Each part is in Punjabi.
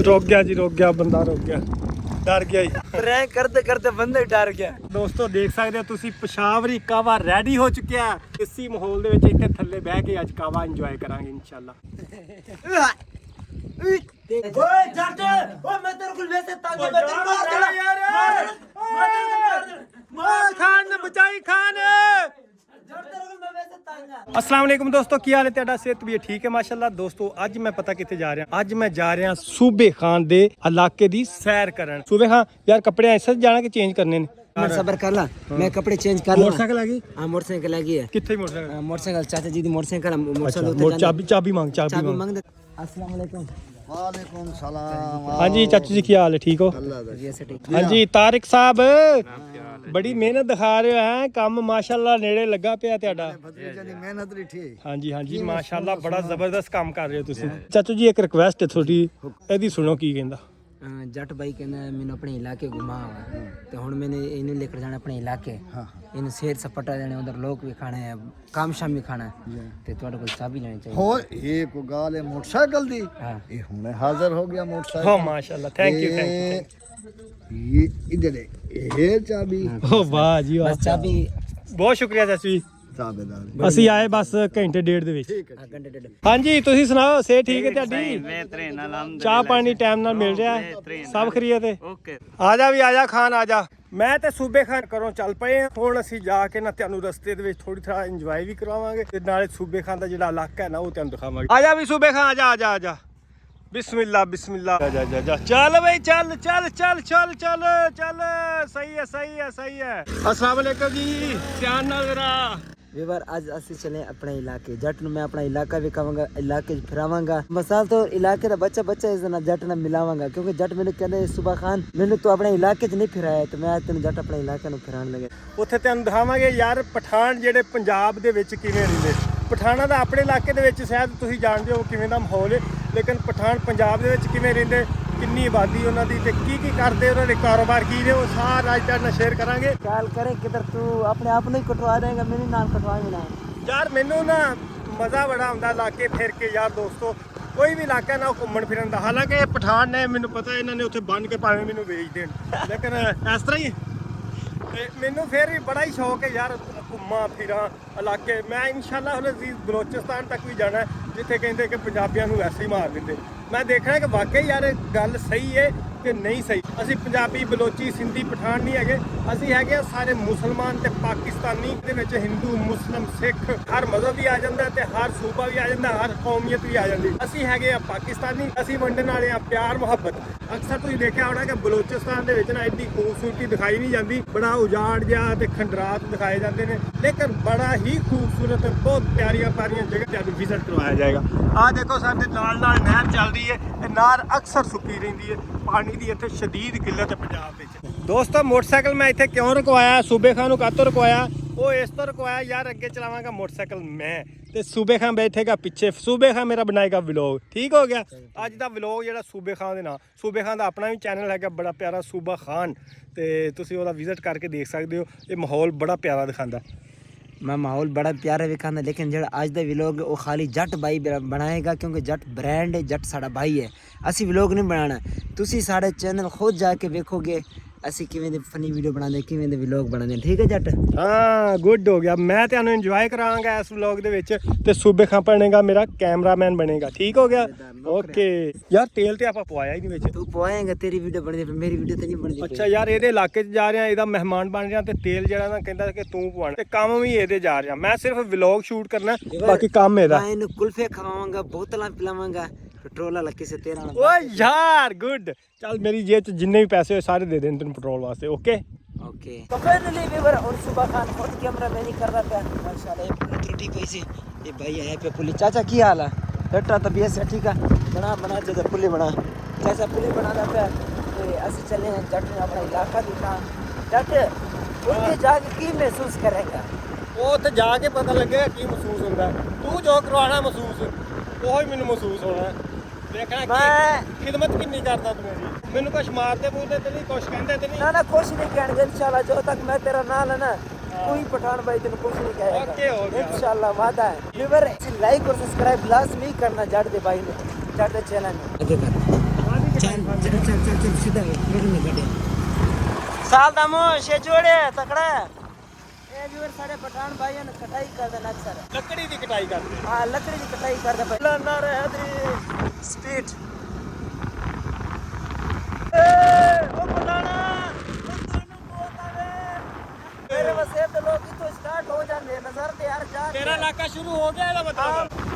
रुक गया जी, रुक गया बंदा, रुक गया, डर गया जी। प्रैंक करते करते बंदा डर गया। ਦੋਸਤੋ ਦੇਖ ਸਕਦੇ ਹੋ ਤੁਸੀਂ ਪਸ਼ਾਵਰੀ ਕਾਵਾ ਰੈਡੀ ਹੋ ਚੁੱਕਿਆ। ਇਸੀ ਮਾਹੌਲ ਦੇ ਵਿੱਚ ਇੱਥੇ ਥੱਲੇ ਬਹਿ ਕੇ ਅੱਜ ਕਾਵਾ ਇੰਜੋਏ ਕਰਾਂਗੇ ਇਨਸ਼ਾਅੱਲਾ। ਓਏ ਜੱਟ, ਓਏ ਮੈਂ ਤੇਰੇ ਕੋਲ ਵੈਸੇ ਤੰਗ ਮੈਂ ਤੈਨੂੰ ਮਾਰ ਦੇਣਾ ਯਾਰ। ਮਾਰ ਖਾਨ ਨੇ ਬਚਾਈ ਖਾਨ। अस्सलाम वालेकुम दोस्तों, की हाल है ਤੁਹਾਡਾ? सेहत भी ठीक है माशाल्लाह। दोस्तों ਅੱਜ मैं पता कितने जा रहा? ਅੱਜ मैं जा रहा सूबे खान दे इलाके दी सैर करन। सूबे खान यार कपड़े ऐसे जाना कि चेंज करने ने? सबर कर ला, मैं कपड़े चेंज कर लूं। मोटरसाइकिल आ गई? हां मोटरसाइकिल आ गई है। कितने मोटरसाइकिल? मोटरसाइकिल चाचा जी दी मोटरसाइकिल। चाबी चाबी मांग, चाबी मांग दे। अस्सलाम वालेकुम। वालेकुम सलाम। हाँ जी चाचू जी, की हाल है? ठीक हो? हाँ जी तारिक साहब, बड़ी मेहनत दिखा रहे हो हैं, काम माशाल्लाह नेड़े लगा पिया ਤੁਹਾਡਾ। भतीजे दी मेहनत रिठी। हाँ जी हाँ जी माशाल्लाह बड़ा ਜ਼ਬਰਦਸਤ ਕੰਮ ਕਰ ਰਹੇ ਹੋ ਤੁਸੀਂ। ਚਾਚੂ ਜੀ ਇੱਕ ਰਿਕਵੈਸਟ ਹੈ ਤੁਹਾਡੀ, ਇਹਦੀ ਸੁਣੋ ਕੀ ਕਹਿੰਦਾ। ਜੱਟ ਬਾਈ ਕਹਿੰਦਾ ਮੈਨੂੰ ਆਪਣੇ ਇਲਾਕੇ ਘੁਮਾ ਤੇ ਹੁਣ ਮੈਨੇ ਇਹਨੂੰ ਲੈ ਕੇ ਜਾਣਾ ਆਪਣੇ ਇਲਾਕੇ। ਇਹਨੂੰ ਸੇਰ ਸਪਾਟਾ ਦੇਣੇ, ਉਧਰ ਲੋਕ ਵੀ ਖਾਣੇ ਹੈ, ਕੰਮ ਸ਼ਾਮ ਵੀ ਖਾਣਾ ਤੇ ਤੁਹਾਡੇ ਕੋਲ ਚਾਬੀ ਲੈਣੀ ਚਾਹੀਦੀ। हो ये को गाल है मोटरसाइकिल दी। हाँ। ये हुने हाजिर हो गया मोटरसाइकिल। हाँ माशाल्लाह, थैंक यू थैंक यू। ये इधर है, ये चाबी। ओ वाह जी वाह, ਬਸ ਚਾਬੀ ਬਹੁਤ ਸ਼ੁਕਰੀਆ ਚਾਚੂ ਜੀ। ताबेदार। ਅਸੀਂ ਆਏ ਬਸ ਘੰਟੇ ਡੇਢ ਦੇ ਵਿੱਚ। ਘੰਟੇ ਡੇਢ। ਹਾਂਜੀ ਤੁਸੀਂ ਸੁਣਾਓ, ਸੇ ਠੀਕ ਹੈ ਤੁਹਾਡੀ? ਚਾਹ ਪਾਣੀ ਟਾਈਮ ਨਾਲ ਮਿਲ ਰਿਹਾ ਹੈ? ਸਭ ਖਰੀਏ ਤੇ ਓਕੇ। ਆ ਜਾ ਵੀ, ਆ ਜਾ ਖਾਨ, ਆ ਜਾ। ਮੈਂ ਤੇ ਸੂਬੇ ਖਾਨ ਘਰੋਂ ਚੱਲ ਪਏ ਹਾਂ। ਹੁਣ ਅਸੀਂ ਜਾ ਕੇ ਨਾ ਤੁਹਾਨੂੰ ਰਸਤੇ ਦੇ ਵਿੱਚ ਥੋੜੀ ਥੋੜਾ ਇੰਜੋਏ ਵੀ ਕਰਵਾਵਾਂਗੇ ਤੇ ਨਾਲੇ ਸੂਬੇ ਖਾਨ ਦਾ ਜਿਹੜਾ ਇਲਾਕਾ ਹੈ ਨਾ ਉਹ ਤੁਹਾਨੂੰ ਦਿਖਾਵਾਂਗੇ। ਆ ਜਾ ਵੀ ਸੂਬੇ ਖਾਨ, ਆ ਜਾ ਆ ਜਾ ਆ ਜਾ। बिस्मिल्लाह बिस्मिल्लाह, जा जा जा, चल भाई चल चल चल चल चल चल। सही है सही है सही है। अस्सलाम वालेकुम जी, ध्यान ना जरा। ਵੀਰ ਅੱਜ ਅਸੀਂ ਚਲੇ ਆਪਣੇ ਇਲਾਕੇ। ਜੱਟ ਨੂੰ ਮੈਂ ਆਪਣਾ ਇਲਾਕਾ ਵਿਖਾਵਾਂਗਾ, ਇਲਾਕੇ 'ਚ ਫਿਰਾਵਾਂਗਾ। ਮਸਾਲ ਤੋਂ ਇਲਾਕੇ ਦਾ ਬੱਚਾ ਇਸ ਨਾਲ ਜੱਟ ਨਾਲ ਮਿਲਾਵਾਂਗਾ, ਕਿਉਂਕਿ ਜੱਟ ਮੈਨੂੰ ਕਹਿੰਦੇ ਸੁਬਾ ਖਾਨ ਮੈਨੂੰ ਤੂੰ ਆਪਣੇ ਇਲਾਕੇ 'ਚ ਨਹੀਂ ਫਿਰਾਇਆ, ਤੇ ਮੈਂ ਤੈਨੂੰ ਜੱਟ ਆਪਣੇ ਇਲਾਕੇ ਨੂੰ ਫਿਰਾਉਣ ਲੱਗਾ। ਉੱਥੇ ਤੁਹਾਨੂੰ ਦਿਖਾਵਾਂਗੇ ਯਾਰ ਪਠਾਨ ਜਿਹੜੇ ਪੰਜਾਬ ਦੇ ਵਿੱਚ ਕਿਵੇਂ ਰਹਿੰਦੇ। ਪਠਾਨਾਂ ਦਾ ਆਪਣੇ ਇਲਾਕੇ ਦੇ ਵਿੱਚ ਸ਼ਾਇਦ ਤੁਸੀਂ ਜਾਣਦੇ ਹੋ ਕਿਵੇਂ ਦਾ ਮਾਹੌਲ ਹੈ, ਲੇਕਿਨ ਪਠਾਨ ਪੰਜਾਬ ਦੇ ਵਿੱਚ ਕਿਵੇਂ ਰਹਿੰਦੇ, ਕਿੰਨੀ ਆਬਾਦੀ ਉਹਨਾਂ ਦੀ ਤੇ ਕੀ ਕਰਦੇ, ਉਹਨਾਂ ਦੇ ਕਾਰੋਬਾਰ ਕੀ ਨੇ, ਉਹ ਸਾਰਾ ਅੱਜ ਤੁਹਾਡੇ ਨਾਲ ਸ਼ੇਅਰ ਕਰਾਂਗੇ। ਗੱਲ ਕਰੇ ਕਿਧਰ ਤੂੰ ਆਪਣੇ ਆਪ ਨੂੰ ਹੀ ਕਟਵਾ ਦੇਗਾ, ਮੈਨੂੰ ਨਾਲ ਕਟਵਾਏਂਗਾ ਨਾ। ਯਾਰ ਮੈਨੂੰ ਨਾ ਮਜ਼ਾ ਬੜਾ ਆਉਂਦਾ ਇਲਾਕੇ ਫਿਰ ਕੇ ਯਾਰ ਦੋਸਤੋ। ਕੋਈ ਵੀ ਇਲਾਕਾ ਨਾ ਘੁੰਮਣ ਫਿਰਨ ਦਾ, ਹਾਲਾਂਕਿ ਇਹ ਪਠਾਨ ਨੇ, ਮੈਨੂੰ ਪਤਾ ਇਹਨਾਂ ਨੇ ਉੱਥੇ ਬੰਨ ਕੇ ਭਾਵੇਂ ਮੈਨੂੰ ਵੇਚ ਦੇਣ, ਲੇਕਿਨ ਇਸ ਤਰ੍ਹਾਂ ਹੀ ਤੇ ਮੈਨੂੰ ਫਿਰ ਵੀ ਬੜਾ ਹੀ ਸ਼ੌਕ ਹੈ ਯਾਰ ਘੁੰਮਾਂ ਫਿਰਾਂ ਇਲਾਕੇ। ਮੈਂ ਇਨਸ਼ਾਅੱਲਾ ਹੁਣ ਅਸੀਂ ਬਲੋਚਿਸਤਾਨ ਤੱਕ ਵੀ ਜਾਣਾ, ਜਿੱਥੇ ਕਹਿੰਦੇ ਕਿ ਪੰਜਾਬੀਆਂ ਨੂੰ ਵੈਸੇ ਹੀ ਮਾਰ ਦਿੰਦੇ। ਮੈਂ ਦੇਖਣਾ ਕਿ ਵਾਕਈ ਯਾਰ ਗੱਲ ਸਹੀ ਹੈ ਕਿ ਨਹੀਂ ਸਹੀ। ਅਸੀਂ ਪੰਜਾਬੀ, ਬਲੋਚੀ, ਸਿੰਧੀ, ਪਠਾਨ ਨਹੀਂ ਹੈਗੇ, ਅਸੀਂ ਹੈਗੇ ਆ ਸਾਰੇ ਮੁਸਲਮਾਨ ਤੇ ਪਾਕਿਸਤਾਨੀ। ਇਹਦੇ ਵਿੱਚ ਹਿੰਦੂ, ਮੁਸਲਿਮ, ਸਿੱਖ, ਹਰ ਮਜ਼ਹਬ ਵੀ ਆ ਜਾਂਦਾ ਤੇ ਹਰ ਸੂਬਾ ਵੀ ਆ ਜਾਂਦਾ, ਹਰ ਕੌਮੀਅਤ ਵੀ ਆ ਜਾਂਦੀ। ਅਸੀਂ ਹੈਗੇ ਆ ਪਾਕਿਸਤਾਨੀ, ਅਸੀਂ ਵੰਡਣ ਵਾਲੇ ਆ ਪਿਆਰ ਮੁਹੱਬਤ। ਅਕਸਰ ਤੁਸੀਂ ਦੇਖਿਆ ਹੋਣਾ ਕਿ ਬਲੋਚਿਸਤਾਨ ਦੇ ਵਿੱਚ ਨਾ ਐਡੀ ਖੂਬਸੂਰਤੀ ਦਿਖਾਈ ਨਹੀਂ ਜਾਂਦੀ, ਬੜਾ ਉਜਾੜ ਜਿਹਾ ਤੇ ਖੰਡਰਾਤ ਦਿਖਾਏ ਜਾਂਦੇ ਨੇ, ਲੇਕਿਨ ਬੜਾ ਹੀ ਖੂਬਸੂਰਤ ਬਹੁਤ ਪਿਆਰੀਆਂ ਪਿਆਰੀਆਂ ਜਗ੍ਹਾ ਤੁਹਾਨੂੰ ਵਿਜ਼ਿਟ ਕਰਵਾਇਆ ਜਾਏਗਾ। ਆਹ ਦੇਖੋ ਸਾਡੇ ਨਾਲ ਨਾਲ ਨਹਿਰ ਚੱਲਦੀ ਹੈ, ਇਹ ਨਹਿਰ ਅਕਸਰ ਸੁੱਕੀ ਰਹਿੰਦੀ ਹੈ, ਪਾਣੀ ਦੀ ਇੱਥੇ ਸ਼ਦੀਦ ਕਿੱਲਤ ਹੈ ਪੰਜਾਬ ਵਿੱਚ। ਦੋਸਤੋ ਮੋਟਰਸਾਈਕਲ ਮੈਂ ਇੱਥੇ ਕਿਉਂ ਰੁਕਵਾਇਆ, ਸੂਬੇ ਖਾਨ ਨੂੰ ਕਾਹਤੋਂ ਰੁਕਵਾਇਆ? ਉਹ ਇਸ ਤੋਂ ਰੁਕਵਾਇਆ ਯਾਰ ਅੱਗੇ ਚਲਾਵਾਂਗਾ ਮੋਟਰਸਾਈਕਲ ਮੈਂ ਤੇ ਸੂਬੇ ਖਾਨ ਬੈਠੇਗਾ ਪਿੱਛੇ। ਸੂਬੇ ਖਾਨ ਮੇਰਾ ਬਣਾਏਗਾ ਵਲੌਗ, ਠੀਕ ਹੋ ਗਿਆ? ਅੱਜ ਦਾ ਵਲੌਗ ਜਿਹੜਾ ਸੂਬੇ ਖਾਨ ਦੇ ਨਾਂ, ਸੂਬੇ ਖਾਨ ਦਾ ਆਪਣਾ ਵੀ ਚੈਨਲ ਹੈਗਾ ਬੜਾ ਪਿਆਰਾ ਸੂਬਾ ਖਾਨ, ਤੇ ਤੁਸੀਂ ਉਹਦਾ ਵਿਜ਼ਿਟ ਕਰਕੇ ਦੇਖ ਸਕਦੇ ਹੋ। ਇਹ ਮਾਹੌਲ ਬੜਾ ਪਿਆਰਾ ਦਿਖਾਉਂਦਾ। ਮੈਂ ਮਾਹੌਲ ਬੜਾ ਪਿਆਰਾ ਵਿਖਾਉਂਦਾ, ਲੇਕਿਨ ਜਿਹੜਾ ਅੱਜ ਦਾ ਵਲੋਗ ਉਹ ਖਾਲੀ ਜੱਟ ਬਾਈ ਬਣਾਏਗਾ, ਕਿਉਂਕਿ ਜੱਟ ਬ੍ਰਾਂਡ ਹੈ, ਜੱਟ ਸਾਡਾ ਬਾਈ ਹੈ। ਅਸੀਂ ਵਲੋਗ ਨਹੀਂ ਬਣਾਉਣਾ, ਤੁਸੀਂ ਸਾਡੇ ਚੈਨਲ ਖੁਦ ਜਾ ਕੇ ਵੇਖੋਗੇ ਅਸੀਂ ਕਿਵੇਂ ਦੇ ਫਨੀ ਵੀਡੀਓ ਬਣਾਉਂਦੇ, ਕਿਵੇਂ ਦੇ ਵਲੋਗ ਬਣਾਉਂਦੇ, ਠੀਕ ਹੈ ਜੱਟ? ਹਾਂ ਗੁੱਡ ਹੋ ਗਿਆ। ਮੈਂ ਤੁਹਾਨੂੰ ਇੰਜੋਏ ਕਰਾਂਗਾ ਇਸ ਵਲੌਗ ਦੇ ਵਿੱਚ ਤੇ ਸੂਬੇ ਖਾਨ ਬਣੇਗਾ ਮੇਰਾ ਕੈਮਰਾਮੈਨ ਬਣੇਗਾ, ਠੀਕ ਹੋ ਗਿਆ? ਓਕੇ ਯਾਰ ਤੇਲ ਤੇ ਆਪਾਂ ਪਵਾਇਆ ਹੀ ਨਹੀਂ ਵਿੱਚ। ਤੂੰ ਪਵਾਏਗਾ, ਤੇਰੀ ਵੀਡੀਓ ਬਣਦੀ, ਮੇਰੀ ਵੀਡੀਓ ਤੇ ਨਹੀਂ ਬਣਦੀ। ਅੱਛਾ ਯਾਰ ਇਹਦੇ ਇਲਾਕੇ 'ਚ ਜਾ ਰਿਹਾ, ਇਹਦਾ ਮਹਿਮਾਨ ਬਣ ਰਿਹਾ ਤੇ ਤੇਲ ਜਿਹੜਾ ਨਾ ਕਹਿੰਦਾ ਕਿ ਤੂੰ ਪਵਾਣਾ, ਤੇ ਕੰਮ ਵੀ ਇਹਦੇ ਜਾ ਰਿਹਾ। ਮੈਂ ਸਿਰਫ ਵਲੌਗ ਸ਼ੂਟ ਕਰਨਾ, ਬਾਕੀ ਕੰਮ ਇਹਦਾ। ਮੈਂ ਇਹਨੂੰ ਕੁਲਫੇ ਖਵਾਵਾਂਗਾ, ਬੋਤਲਾਂ ਪਿਲਾਵਾਂਗਾ, ਪੈਟਰੋਲ ਵਾਲਾ ਕਿਸੇ ਤੇਰਾ। ਓਏ ਯਾਰ ਗੁੱਡ, ਚੱਲ ਮੇਰੀ ਜੇਬ 'ਚ ਜਿੰਨੇ ਵੀ ਪੈਸੇ ਹੋਏ ਸਾਰੇ ਦੇ ਦੇਣ ਤੈਨੂੰ ਪੈਟਰੋਲ ਵਾਸਤੇ। ਓਕੇ ओके तो फाइनली व्यूअर और सुबह खान खुद कैमरा मैनी कर रहा था माशाल्लाह। ये पुली त्रुटि पैसे ये भाई है पे पुली। चाचा की हाल है? बेटा तबीयत से ठीक है? बना चाचा पुली बना, चाचा पुली बना रहा था। तो ऐसे चले हैं जट ने अपना इलाका दिखा। जट ਉੱਥੇ ਜਾ ਕੇ ਕੀ ਮਹਿਸੂਸ ਕਰੇਗਾ? ਉਹ ਉੱਥੇ ਜਾ ਕੇ ਪਤਾ ਲੱਗੇਗਾ ਕੀ ਮਹਿਸੂਸ ਹੁੰਦਾ। ਤੂੰ ਜੋ ਕਰਵਾਉਣਾ ਮਹਿਸੂਸ ਉਹ ਹੀ ਮੈਨੂੰ ਮਹਿਸੂਸ ਹੋਣਾ। ਦੇਖਣਾ ਮੈਂ ਖਿਦਮਤ ਕਿੰਨੀ ਕਰਦਾ ਤੂੰ ਮੇਰੀ। ਮੈਨੂੰ ਕੁਛ ਮਾਰਦੇ ਬੋਲਦੇ ਤੇ ਨਹੀਂ, ਕੁਛ ਕਹਿੰਦੇ ਤੇ ਨਹੀਂ? ਨਾ ਕੁਛ ਨਹੀਂ ਕਹਿਣਗੇ ਇਨਸ਼ਾਅੱਲਾ। ਜੋ ਤੱਕ ਮੈਂ ਤੇਰਾ ਨਾਲ ਹੈ ਨਾ कोई पठान भाई तेन कुछ नहीं कहेगा। ओके, हो गया। इंशाल्लाह वादा है। व्यूअर लाइक और सब्सक्राइब लाजमी करना जाट दे भाई ने, जाट दे चैनल में। चल सीधा रोड में साल दामो शे जोड़े तकड़ा ए व्यूअर सारे पठान भाई ने कटाई कर देना अक्सर ਲੱਕੜੀ ਦੀ ਕਟਾਈ ਕਰਦੇ हां लकड़ी की कटाई कर दे भाई ना रे हदरी स्पीड ए ओ पठाना मेरे वसे तो लोग ही तो स्टार्ट हो जाते नजर ते यार जा ਤੇਰਾ ਇਲਾਕਾ ਸ਼ੁਰੂ ਹੋ ਗਿਆ ਇਹਦਾ ਮਤਲਬ।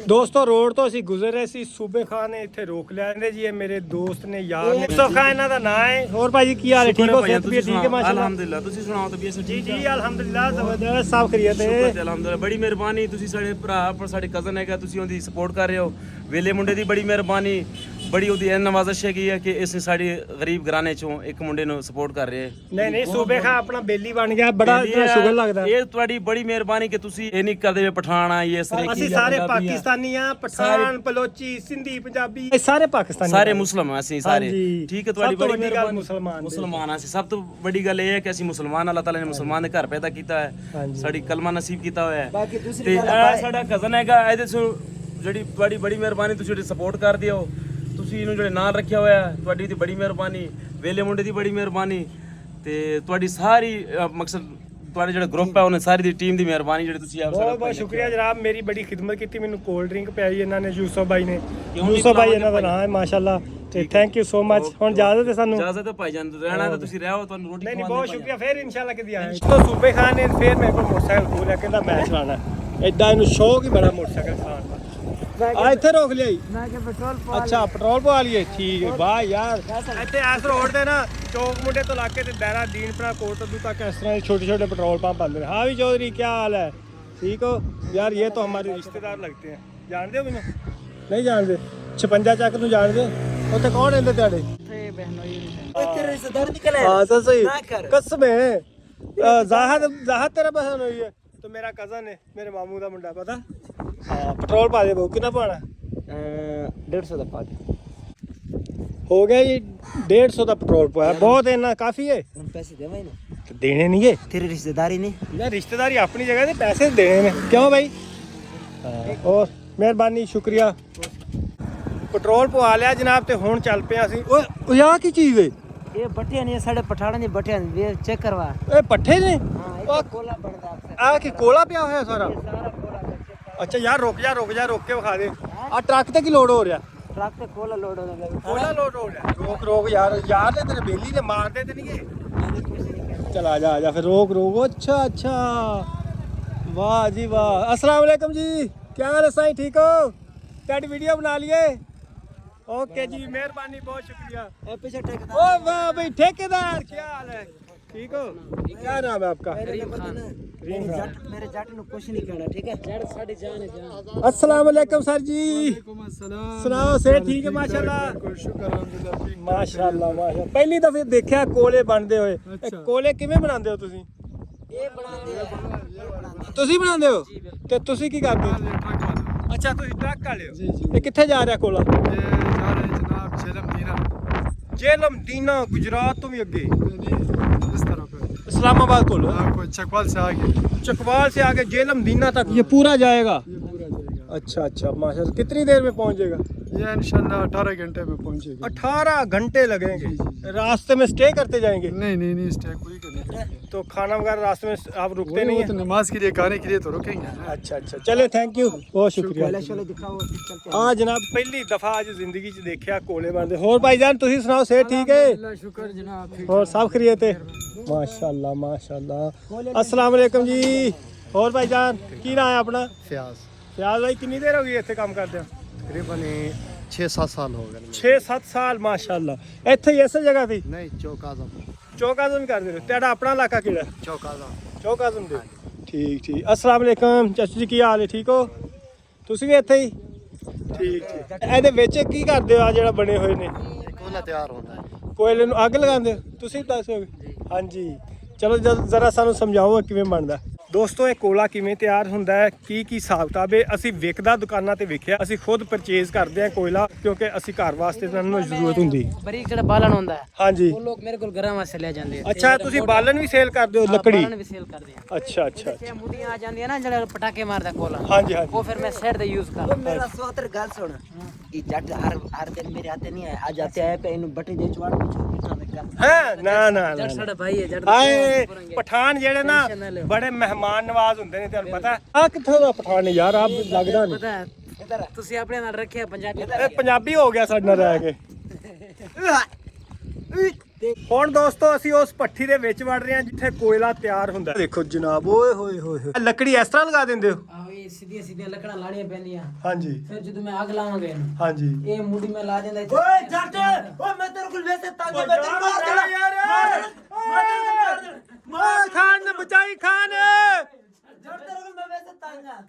ਦੋਸਤੋ ਰੋਡ ਤੋਂ ਅਸੀਂ ਗੁਜ਼ਰ ਰਹੇ ਸੀ, ਸੂਬੇ ਖਾਨ ਨੇ ਇੱਥੇ ਰੋਕ ਲਿਆ। ਕਹਿੰਦੇ ਜੀ ਇਹ ਮੇਰੇ ਦੋਸਤ ਨੇ ਯਾਰ ਨੇ, ਯੂਸਫ ਖਾਨ ਇਹਨਾਂ ਦਾ ਨਾਂ ਹੈ। ਹੋਰ ਭਾਜੀ ਕੀ ਹਾਲ ਹੈ? ਠੀਕ ਹੋ? ਸਿਹਤ ਵੀ ਠੀਕ ਹੈ ਮਾਸ਼ਾਅੱਲਾ? ਅਲਹਮਦੁਲਿਲਾ। ਤੁਸੀਂ ਸੁਣਾਓ ਤਬੀਅਤ ਸਭ ਜੀ ਠੀਕ ਜੀ ਅਲਹਮਦੁਲਿਲਾ ਜ਼ਬਰਦਸਤ ਸਭ ਖੈਰੀਅਤ ਹੈ। ਸ਼ੁਕਰ ਹੈ ਅਲਹਮਦੁਲਿਲਾ। ਬੜੀ ਮਿਹਰਬਾਨੀ, ਤੁਸੀਂ ਸਾਡੇ ਭਰਾ ਪਰ ਸਾਡੇ ਕਜ਼ਨ ਹੈਗਾ, ਤੁਸੀਂ ਉਹਦੀ ਸਪੋਰਟ ਕਰ ਰਹੇ ਹੋ। ਵੇਲੇ ਮੁੰਡੇ ਦੀ ਬੜੀ ਮਿਹਰਬਾਨੀ, ਬੜੀ ਉਹਦੀ ਇਹ ਨਵਾਜ਼ਿਸ਼ ਹੈਗੀ ਹੈ ਕਿ ਇਸ ਸਾਡੀ ਗਰੀਬ ਘਰਾਣੇ ਚੋਂ ਇੱਕ ਮੁੰਡੇ ਨੂੰ ਸਪੋਰਟ ਕਰ ਰਹੇ। ਨਹੀਂ ਨਹੀਂ ਸੂਬੇ ਖਾਨ ਆਪਣਾ ਬੇਲੀ ਬਣ ਗਿਆ, ਬੜਾ ਸ਼ੁਕਰ ਲੱਗਦਾ। ਇਹ ਤੁਹਾਡੀ ਬੜੀ ਮਿਹਰਬਾਨੀ ਕਿ ਤੁਸੀਂ ਇਹ ਨਹੀਂ ਕਰਦੇ ਪਠਾਨ ਆ ਇਹ ਸਰੇ ਅਸੀਂ ਸਾਰੇ ਪਾਕਿਸਤਾਨੀ ਆ, ਪਠਾਨ ਬਲੋਚੀ ਸਿੰਧੀ ਪੰਜਾਬੀ ਇਹ ਸਾਰੇ ਪਾਕਿਸਤਾਨੀ ਸਾਰੇ ਮੁਸਲਮਾਨ ਆ ਅਸੀਂ ਸਾਰੇ। ਹਾਂਜੀ। ਠੀਕ ਹੈ, ਤੁਹਾਡੀ ਸਭ ਤੋਂ ਬੜੀ ਵੱਡੀ ਗੱਲ ਮਿਹਰਬਾਨੀ। ਮੁਸਲਮਾਨ ਮੁਸਲਮਾਨ ਆ ਅਸੀਂ। ਸਭ ਤੋਂ ਵੱਡੀ ਗੱਲ ਇਹ ਹੈ ਕਿ ਅਸੀਂ ਮੁਸਲਮਾਨ, ਅੱਲਾਹ ਤਾਲਾ ਨੇ ਮੁਸਲਮਾਨ ਦੇ ਘਰ ਪੈਦਾ ਕੀਤਾ ਹੈ, ਹਾਂਜੀ। ਸਾਡੀ ਕਲਮਾ ਨਸੀਬ ਕੀਤਾ ਹੋਇਆ ਹੈ। ਬਾਕੀ ਦੂਸਰੀ ਤੇ ਗੱਲ ਇਹ ਸਾਡਾ ਕਜ਼ਨ ਹੈਗਾ, ਇਹਦੇ ਤੋਂ ਜਿਹੜੀ ਤੁਹਾਡੀ ਬੜੀ ਮਿਹਰਬਾਨੀ, ਤੁਸੀਂ ਜਿਹੜੀ ਸਪੋਰਟ ਕਰਦੇ ਹੋ, ਤੁਸੀਂ ਇਹਨੂੰ ਜਿਹੜੇ ਨਾਲ ਰੱਖਿਆ ਹੋਇਆ ਹੈ, ਤੁਹਾਡੀ ਦੀ ਬੜੀ ਮਿਹਰਬਾਨੀ। ਵੇਲੇ ਮੁੰਡੇ ਦੀ ਬੜੀ ਮਿਹਰਬਾਨੀ ਤੇ ਤੁਹਾਡੀ ਸਾਰੀ ਮਕਸਦ ਤੁਹਾਡੇ ਜਿਹੜਾ ਗਰੁੱਪ ਹੈ ਉਹਨੇ ਸਾਰੀ ਦੀ ਟੀਮ ਦੀ ਮਿਹਰਬਾਨੀ ਜਿਹੜੀ ਤੁਸੀਂ ਆਪ ਬਹੁਤ ਬਹੁਤ ਸ਼ੁਕਰੀਆ ਜਨਾਬ, ਮੇਰੀ ਬੜੀ ਖਿਦਮਤ ਕੀਤੀ। ਮੈਨੂੰ ਕੋਲਡ ਡਰਿੰਕ ਪਿਆਈ ਇਹਨਾਂ ਨੇ, ਯੂਸਫ ਭਾਈ ਨੇ। ਯੂਸਫ ਭਾਈ ਇਹਨਾਂ ਦਾ ਨਾਮ ਹੈ ਮਾਸ਼ਾਅੱਲਾ, ਤੇ ਥੈਂਕ ਯੂ ਸੋ ਮਚ। ਹੁਣ ਇਜਾਜ਼ਤ ਹੈ ਸਾਨੂੰ? ਇਜਾਜ਼ਤ ਹੈ ਭਾਈਜਾਨ, ਰਹਿਣਾ ਤਾਂ ਤੁਸੀਂ ਰਹੋ, ਤੁਹਾਨੂੰ ਰੋਟੀ ਨਹੀਂ ਨਹੀਂ ਖਵਾਉਂਦੇ ਬਹੁਤ ਸ਼ੁਕਰੀਆ, ਫਿਰ ਇਨਸ਼ਾਅੱਲਾ ਕਦੀ ਆਏ। ਤੋਂ ਸੂਬੇ ਖਾਨ ਨੇ ਫਿਰ ਮੇਰੇ ਕੋਲ ਮੋਟਰਸਾਈਕਲ ਖੋਲਿਆ, ਕਹਿੰਦਾ ਮੈਂ ਚਲਾਣਾ। ਐਡਾ ਇਹਨੂੰ ਸ਼ੌਕ ਹੀ ਬੜਾ ਮੋਟਰਸਾਈਕਲ ਚਲਾਉਣ ਦਾ। ਆ ਇੱਥੇ ਰੋਕ ਲਿਆਈ। ना के पेट्रोल ਅੱਛਾ ਪੈਟਰੋਲ ਪਵਾ ਲਈਏ, ਠੀਕ ਹੈ। ਵਾਹ ਯਾਰ, ਇੱਥੇ ਇਸ ਰੋਡ ਤੇ ਨਾ ਚੌਕ ਮੁੰਡੇ ਤੋਂ ਲਾ ਕੇ ਤੇ ਦਾਇਰਾ ਦੀਨਪੁਰਾ ਕੋਟਦੂ ਤੱਕ ਇਸ ਤਰ੍ਹਾਂ ਦੇ ਛੋਟੇ छोटे पेट्रोल पंप आते हैं। हाँ भी चौधरी क्या हाल है? ठीक हो यार? ये तो हमारे रिश्तेदार लगते हैं। जानते हो मैंने? नहीं जानते। 56 ਚੱਕ ਨੂੰ ਜਾਣਦੇ? ਉੱਥੇ ਕੌਣ ਰਹਿੰਦੇ ਤੁਹਾਡੇ? तेरे रिश्तेदार निकले हाँ सर सही ना कर कसम है। ਜ਼ਾਹਦ ਤੇਰਾ ਪਸੰਦ ਹੋਈ ਹੈ? तो मेरा कजन है, मेरे मामू का मुंडा, पता? हाँ पेट्रोल पा दे बहु, कितना पाना? 150 ਦਾ ਪਾ ਦੇ। हो गया जी 150 का पेट्रोल पाया, बहुत है ना, काफी है। ਹੁਣ ਪੈਸੇ ਦੇਵਾਂ ਹੀ ਨਾ, तो देने नहीं है ਤੇਰੀ ਰਿਸ਼ਤੇਦਾਰੀ ਨਹੀਂ। यार, रिश्तेदारी अपनी जगह से पैसे देने में क्यों भाई? और मेहरबानी शुक्रिया। पेट्रोल पवा लिया जनाब, ते हुण चल पे असीं। ओए यार की चीज है? ਇਹ ਬੱਟੀਆਂ ਨਹੀਂ, ਸਾਡੇ ਪਠਾਣਾ ਦੀ ਬੱਟੀਆਂ ਵੇ ਚੈੱਕ ਕਰਵਾ। ए पट्ठे ने? ਹਾਂ ਇਹ ਕੋਲਾ ਬਣਦਾ ਅਕਸਰ। आ की कोला पिया होया सारा? ਸਾਰਾ ਕੋਲਾ ਚੈੱਕ। अच्छा यार रुक जा रोक के विखा दे। आ ट्रक ते की लोड हो रहा? ਟਰੱਕ ਤੇ ਕੋਲਾ ਲੋਡ ਹੋਣ ਲੱਗਾ। कोला लोड हो रहा? रोक यार ने तेरे बेली ने मार दे ते नहीं है? चल आ जा फिर, रोक। अच्छा वाह जी वाह। अस्सलाम वालेकुम जी, क्या हाल है साईं? ठीक हो? तेरी वीडियो बना लिए? ओके जी, मेहरबानी, बहुत शुक्रिया। ਇਹ ਪਿੱਛੇ ਠੇਕੇਦਾਰ ओ वाह भाई ठेकेदार, क्या हाल है? ठीक हो? क्या नाम है आपका? ਮੇਰੇ ਜੱਟ ਨੂੰ ਕੁਝ ਨਹੀਂ ਕਹਿਣਾ, ਠੀਕ ਹੈ? ਜੱਟ ਸਾਡੀ ਜਾਨ ਹੈ ਜਾਨ। अस्सलाम वालेकुम सर जी। सुनाओ से ठीक है माशाल्लाह? माशाल्लाह। पहली दफे देखा कोले बनते हुए। कोले किवें बनाते हो तुसी? ਇਹ ਬਣਾਉਂਦੇ ਆ ਤੁਸੀਂ ਬਣਾਉਂਦੇ ਹੋ ਤੇ ਤੁਸੀਂ ਕੀ ਕਰਦੇ ਹੋ? ਅੱਛਾ ਤੁਸੀਂ ਟਰੱਕ ਵਾਲੇ ਹੋ? ਇਹ ਕਿੱਥੇ ਜਾ ਰਿਹਾ ਕੋਲਾ? ਜੇਲਮ ਦੀਨਾ गुजरात ਤੋਂ ਵੀ ਅੱਗੇ इस्लामाबाद को चकवाल से आगे चकवाल से आगे जेलम दीना तक ये पूरा जाएगा? अच्छा माशाल्लाह। कितनी देर में पहुंच जाएगा? ये इंशाल्लाह 18 घंटे में पहुंचेगा। 18 घंटे लगेंगे। रास्ते में स्टे करते जाएंगे? नहीं स्टे कोई करने तो खाना वगैरह रास्ते में आप रुकते नहीं तो हैं? नमाज के लिए खाने के लिए तो रुकेंगे ना। अच्छा चले, थैंक यू, बहुत शुक्रिया। ਕੋਲੇ ਸ਼ੋਲੇ ਦਿਖਾਓ ਫਿਰ ਚਲते हैं। हाँ जनाब, पहली दफा आज जिंदगी च देखा कोले बनते। होर भाईजान तुसी सुनाओ, सेहत ठीक है? शुक्र जनाब। और सब खैरियत है? माशाल्लाह। अस्सलाम वालेकुम जी। और भाईजान की नाम है अपना? फ्याज फयाज भाई, कितनी देर हो गई इत्थे काम करदे? तकरीबन 6-7 साल हो गए। 6-7 साल माशाल्लाह। ਇੱਥੇ ਹੀ ਇਸੇ ਜਗ੍ਹਾ ਤੇ? नहीं चौक आजम ਚੌਕ ਆਜ਼ਮ ਕਰਦੇ ਹੋ? ਤੁਹਾਡਾ ਆਪਣਾ ਇਲਾਕਾ ਕਿਹੜਾ? चौक आजम ਚੌਕ ਆਜ਼ਮ ਦੇ? ਠੀਕ अस्सलाम वालेकुम चाचू जी, ਕੀ ਹਾਲ ਹੈ? ਠੀਕ ਹੋ? ਤੁਸੀਂ ਵੀ ਇੱਥੇ ਹੀ? ਠੀਕ ਇਹਦੇ ਵਿੱਚ ਕੀ ਕਰਦੇ ਹੋ? ਆ ਜਿਹੜਾ ਬਣੇ ਹੋਏ ਨੇ कोयला तैयार होता है। ਕੋਇਲੇ ਨੂੰ ਅੱਗ ਲਗਾਉਂਦੇ ਹੋ? ਤੁਸੀਂ ਦੱਸੋਗੇ? ਹਾਂਜੀ ਚਲੋ ਜਰਾ ਸਾਨੂੰ ਸਮਝਾਓ ਕਿਵੇਂ ਬਣਦਾ। ਦੋਸਤੋ ਇਹ ਕੋਲਾ ਕਿਵੇਂ ਤਿਆਰ ਹੁੰਦਾ ਹੈ, ਕੀ ਹਿਸਾਬ ਕਿਤਾਬ ਹੈ, ਅਸੀਂ ਵਿਕਦਾ ਦੁਕਾਨਾਂ ਤੇ ਵੇਖਿਆ, ਅਸੀਂ ਖੁਦ ਪਰਚੇਜ਼ ਕਰਦੇ ਹਾਂ ਕੋਇਲਾ, ਕਿਉਂਕਿ ਅਸੀਂ ਘਰ ਵਾਸਤੇ ਸਾਨੂੰ ਜ਼ਰੂਰਤ ਹੁੰਦੀ। ਬਰੀਕ ਜਿਹੜਾ ਬਾਲਣ ਹੁੰਦਾ ਹੈ ਹਾਂਜੀ, ਉਹ ਲੋਕ ਮੇਰੇ ਕੋਲ ਘਰਾਂ ਵਾਸਤੇ ਲੈ ਜਾਂਦੇ ਆ। ਅੱਛਾ ਤੁਸੀਂ ਬਾਲਣ ਵੀ ਸੇਲ ਕਰਦੇ ਹੋ, ਲੱਕੜੀ? ਬਾਲਣ ਵੀ ਸੇਲ ਕਰਦੇ ਆ। ਅੱਛਾ ਅੱਛਾ ਇਹ ਮੁੰਡੀਆਂ ਆ ਜਾਂਦੀਆਂ ਨਾ ਜਿਹੜਾ ਪਟਾਕੇ ਮਾਰਦਾ ਕੋਲਾ, ਹਾਂਜੀ ਹਾਂਜੀ। ਉਹ ਫਿਰ ਮੈਂ ਸਾਈਡ ਤੇ ਯੂਜ਼ ਕਰਦਾ। ਮੇਰਾ ਸੋਤਰ ਗੱਲ ਸੁਣ, ਇਹ ਜੱਟ ਹਰ ਦਿਨ ਮੇਰੇ ਆਤੇ ਨਹੀਂ ਆਏ, ਅੱਜ आते हैं पे इन बटे दे चवाड़ कुछ मिठा में कर ਹੈ ਨਾ ਨਾ जट साडा भाई है जट ਹਾਏ ਪਠਾਨ ਜਿਹੜੇ ਨਾ ਬੜੇ ਮਹਿਮਾਨ ਨਵਾਜ਼ ਹੁੰਦੇ ਨੇ, ਤੁਹਾਨੂੰ ਪਤਾ ਆ ਕਿੱਥੋਂ ਦਾ ਪਠਾਨ ਹੈ ਯਾਰ, ਆਪ ਲੱਗਦਾ ਨਹੀਂ। पता है ਤੁਸੀਂ ਆਪਣੇ ਨਾਲ ਰੱਖਿਆ ਪੰਜਾਬੀ ਇਹ ਪੰਜਾਬੀ ਹੋ ਗਿਆ ਸਾਡੇ ਨਾਲ ਰਹਿ ਕੇ। ਹੁਣ ਦੋਸਤੋ ਅਸੀਂ ਉਸ ਭੱਠੀ ਦੇ ਵਿੱਚ ਵੜ ਰਹੇ ਹਾਂ ਜਿੱਥੇ ਕੋਇਲਾ ਤਿਆਰ ਹੁੰਦਾ। ਦੇਖੋ ਜਨਾਬ, ਓਏ ਹੋਏ ਹੋਏ ਹੋਏ, ਲੱਕੜੀ ਇਸ ਤਰ੍ਹਾਂ ਲਗਾ ਦਿੰਦੇ ਹੋ? ਆਹੋ ਇਹ ਸਿੱਧੀਆਂ ਸਿੱਧੀਆਂ ਲੱਕੜਾਂ ਲਾਣੀਆਂ ਪੈਂਦੀਆਂ, ਹਾਂਜੀ ਫਿਰ ਜਦੋਂ ਮੈਂ ਅੱਗ ਲਾਵਾਂਗਾ ਇਹਨੂੰ, ਹਾਂਜੀ। ਇਹ ਮੁੰਡੀ ਮੈਂ ਲਾ ਦਿੰਦਾ। ਓਏ ਜੱਟ, ਓਏ ਮੈਂ ਤੇਰੇ ਕੋਲ ਵੈਸੇ ਤੰਗ ਮੈਂ ਤੈਨੂੰ ਮਾਰ ਦੇਣਾ ਯਾਰ, ਮਾਰ ਖਾਨ ਨੇ ਬਚਾਈ ਖਾਨ। ਜੱਟ ਤੇਰੇ ਕੋਲ ਮੈਂ ਵੈਸੇ ਤੰਗ ਆ।